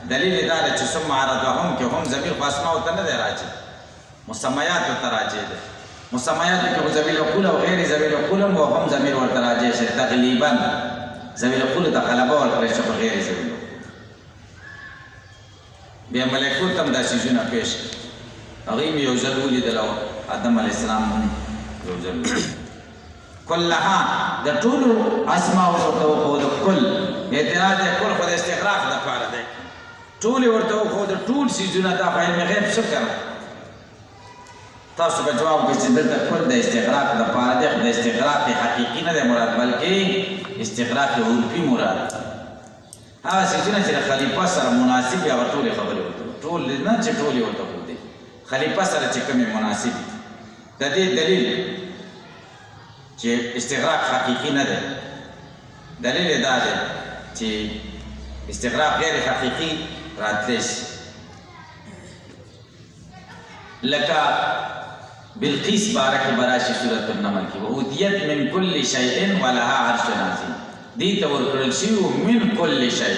دلیل دا دی چې ثم عرضهم کې هم ضمیر خو اسماء ته نه دی راځي مسمیات ته راځي دی مسمیات کې ضمیر القول او غیر ضمیر القول هم ضمیر ورته راځي چې تقریبا ضمیر القول د غلبه ورکړی شي په غیر ضمیر بیا ملکوت هم دا څیزونه پیش هغوی مې یو ځل ولیدل او آدم علیه السلام هم یو ځل کلها د ټولو اسماء ورته وښود کل اعتراض دی کل خو د استغراق دپاره دی ټول یې ورته وښود ټول څیزونه دا خو علم غیب څه کړه تاسو به جواب کوئ چې دلته کل د استغراق دپاره دی خو د استغراق حقیقي نه دی مراد بلکې استغراق عرفي مراد هغه څیزونه چې د خلیفه سره مناسب وي هغه ټولې خبرې ورته ټول نه چې ټولې ورته ښودې خلیفه سره چې کومې مناسب دي د دې دلیل چې استغراق حقیقي نه دی دلیل یې دا دی چې استغراق غیر حقیقي راتلی شي لکه بلقیس باره کې به راشي سورة النمل کې وأوتیت من کل شیء ولها عرش عظیم دې ته ورکړل شوي من کل شیء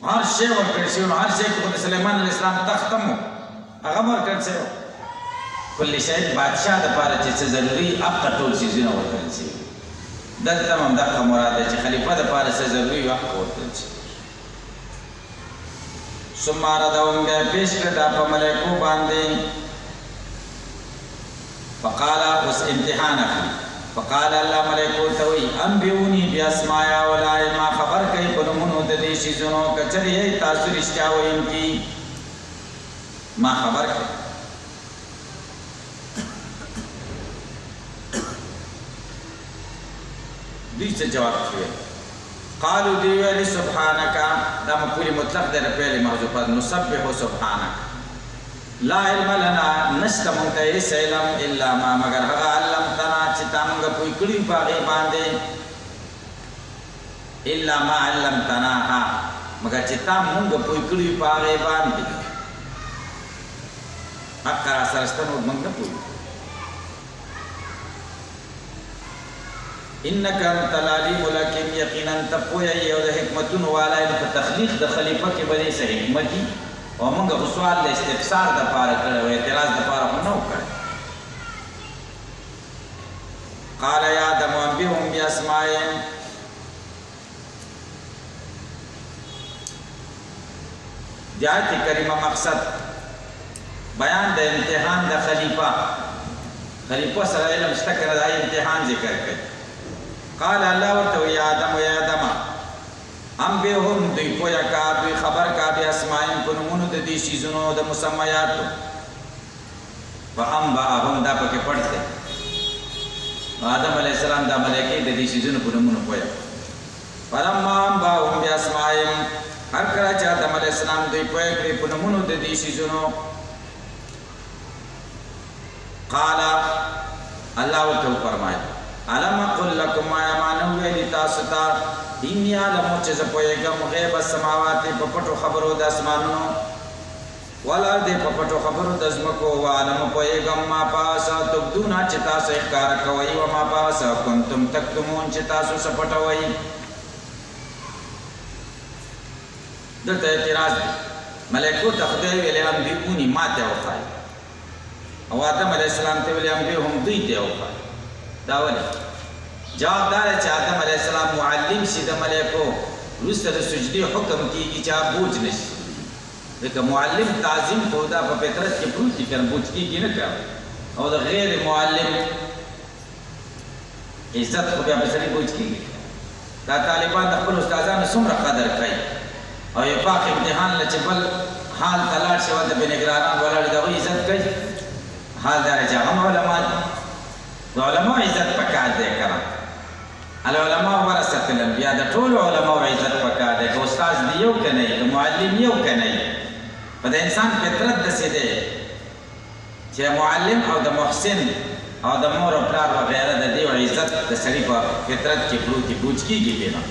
هر شی ورکړل شوي نو هر شی کې خو د سلیمان علیه السلام تخت هم هغه هم ورکړل شوی کل شی بادشاه دپاره چې څه ضروري هغه ټول څیزونه ورکړل شوي دلته هم دغه مراد دی چې خلیفه دپاره څه ضروري وي هغه ورکړل شي ثم عرضهم بیا پیش کړه دا په ملایکو باندې فقال اوس امتحان اخلي فقال الله ملایکو ته وایي انبئوني باسماء هؤلاء ما خبر کوي په نومونو د دې څیزونو که چېرې یې تاسو رښتیا ویونکي ما خبر کوي دوی څه جواب کوي قالو دی ویلي سبحانک دا مفعول مطلق دی د فعل محذوف نسبح سبحانک لا علم لنا نشته مونږ ته هېڅ علم الا ما مگر هغه علمتنا چې تا مونږ پوه کړي په هغې باندې الا ما علمتناها مگر چې تا مونږ پوه کړي په هغې باندې حق را سره شته نور مونږ نه پوهېږو انک انت العلیم الحکیم یقینا ته پوهیږې او د حکمتونو والا یې په تخلیق د خلیفه کې به دې څه حکمت دي او موږ خو سوال د استفسار دپاره کړی او اعتراض دپاره خو نه و کړی قال یا آدم انبئهم باسمائهم د آیت کریمه مقصد بیان د امتحان د خلیفه سره علم شته که نه د امتحان ذکر کوي قال الله ورته یا آدم یا آدم انبئهم دوی پویه کا دوی خبر کا باسمائهم په نومونو د دې څیزونو د مسمیاتو فانبأهم دا پکې پټ دی آدم علیه السلام دا ملایکې د دې څیزونو په نومونو پویه فلما انبأهم باسمائهم هر کله چې آدم علیه السلام دوی پویه کړي په نومونو د دې څیزونو قال الله ورته وفرمایل علم اقل لكم ما یمانو ویلي تاسو ته انی علمو چې زه پوهېږم غیب السماوات په پټو خبرو د اسمانونو والارض په پټو خبرو د ځمکو وعلم پوهېږم ما په هغه تبدون چې تاسو یې ښکاره کوئ و ما په هغه کنتم تکتمون چې تاسو څه پټوئ دلته اعتراض دی ملایکو ته خدای ویلی انبئوني ما ته وښایي او آدم علیه السلام ته ویلی انبئهم دوی ته وښایي دا ولې جواب دا دی چې آدم علیه السلام معلم شي د ملایکو وروسته د سجدې حکم کېږي چې هغه بوج نه شي ځکه معلم تعظیم خو دا په فطرت کې پروت دي که نه بوج کېږي نه که او د غیر معلم عزت خو بیا په سړي بوج کېږي دا طالبان د خپلو استادانو څومره قدر کوي او یو پاک امتحان له چې بل حال ته لاړ شي هلته بېنګرانان ولاړ دي د هغوی عزت کوي حال دا دی چې هغه هم علما دي د علماء عزت پکار دی که نه العلماء ورثة الانبیاء د ټولو علماء عزت پکار دی که استاد دی یو که نه وي که معلم یو که نه وي په د انسان فطرت داسې دی چې معلم او د محسن او د مور او پلار وغیره د دې عزت د سړي په فطرت کې پروتي بوج کېږي بیا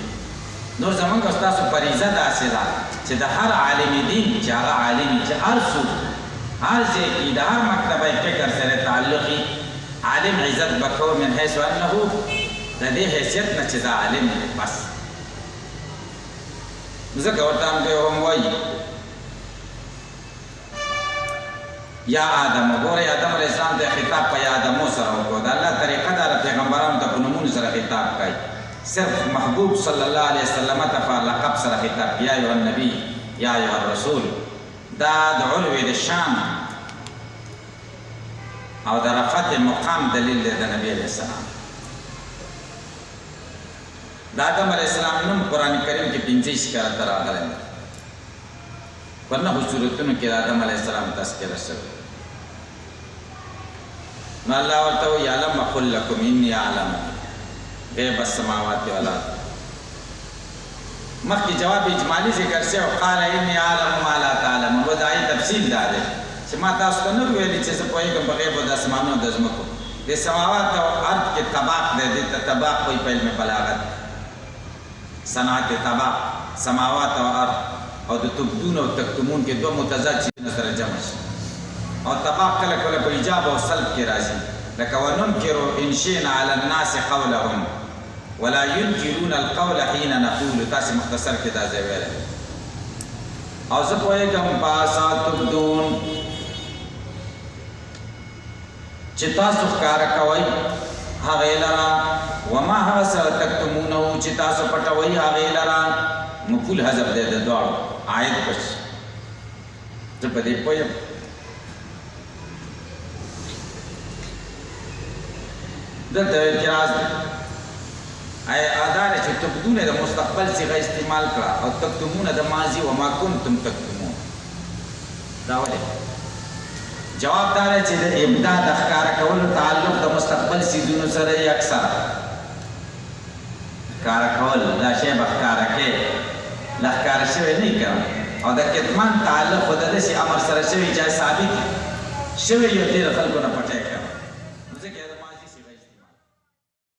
نور زمونږ او ستاسو فریضه داسې ده چې د هر عالم دین چې هغه عالم چې هر څوک هر ځای کې د هر مکتبه فکر سره تعلقي عالم عزت بکو من حیث انه د دې حیثیت نه چې دا عالم دی بس ځکه ورته هم وایي یا آدم وګوره آدم علیه السلام ته خطاب په یا آدمو سره وکړو د الله طریقه دا پیغمبرانو ته په نومونو سره خطاب کوي صرف محبوب صلی الله علیه وسلم ته په لقب سره خطاب یا ایها النبی یا ایها الرسول دا د علو د شان او د رفعت مقام دلیل دی د نبی علیه السلام د آدم علیه السلام نوم قرآن کریم کې 25 کرته راغلی په نهو سورتونو کې د آدم علیه السلام تذکره شوې نو الله ورته وایي علم اقل لکم انی اعلم غیب السماوات والارض مخکې جواب اجمالي ذکر شوی او قال انی اعلم ما لا تعلمون و د آیې تفصیل دا دی چې ما تاسو ته نه ویلي چې زه پوهېږم په غیبو د اسمانونو د ځمکو د سماوات او ارض کې طباق دی دې ته طباق وایي په علم بلاغت صنعت طباق سماوات او ارض او د تبدون او تکتمون کې دوه متضاد چیزونه سره جمع شي او طباق کله کله په ایجاب او سلب کې راځي لکه وننکر ان شئنا علی الناس قولهم ولا ينكرون القول حين نقول تاسو مختصر کې دا ځای ویل او زه پوهېږم په اساس تبدون چې تاسو ښکاره کوئ هغې لره وما هغه سره تکتمونه چې تاسو پټوئ هغې لره مفعول حذف دی د دواړو عاید پس زه په دې پوهېږم دلته اعتراض دی دا دی چې تبدونه د مستقبل صیغه استعمال کړه او تکتمونه د ماضي وما کنتم تکتمون دا ولې جواب دا دی چې د ابدا د ښکاره کولو تعلق د مستقبل څیزونو سره یې اکثره ښکاره کول دا شی به ښکاره کې لا ښکاره شوی نه وي او د کتمان تعلق خو د داسې امر سره شوی چې ثابت شوی یو ډېر خلکو نه پټی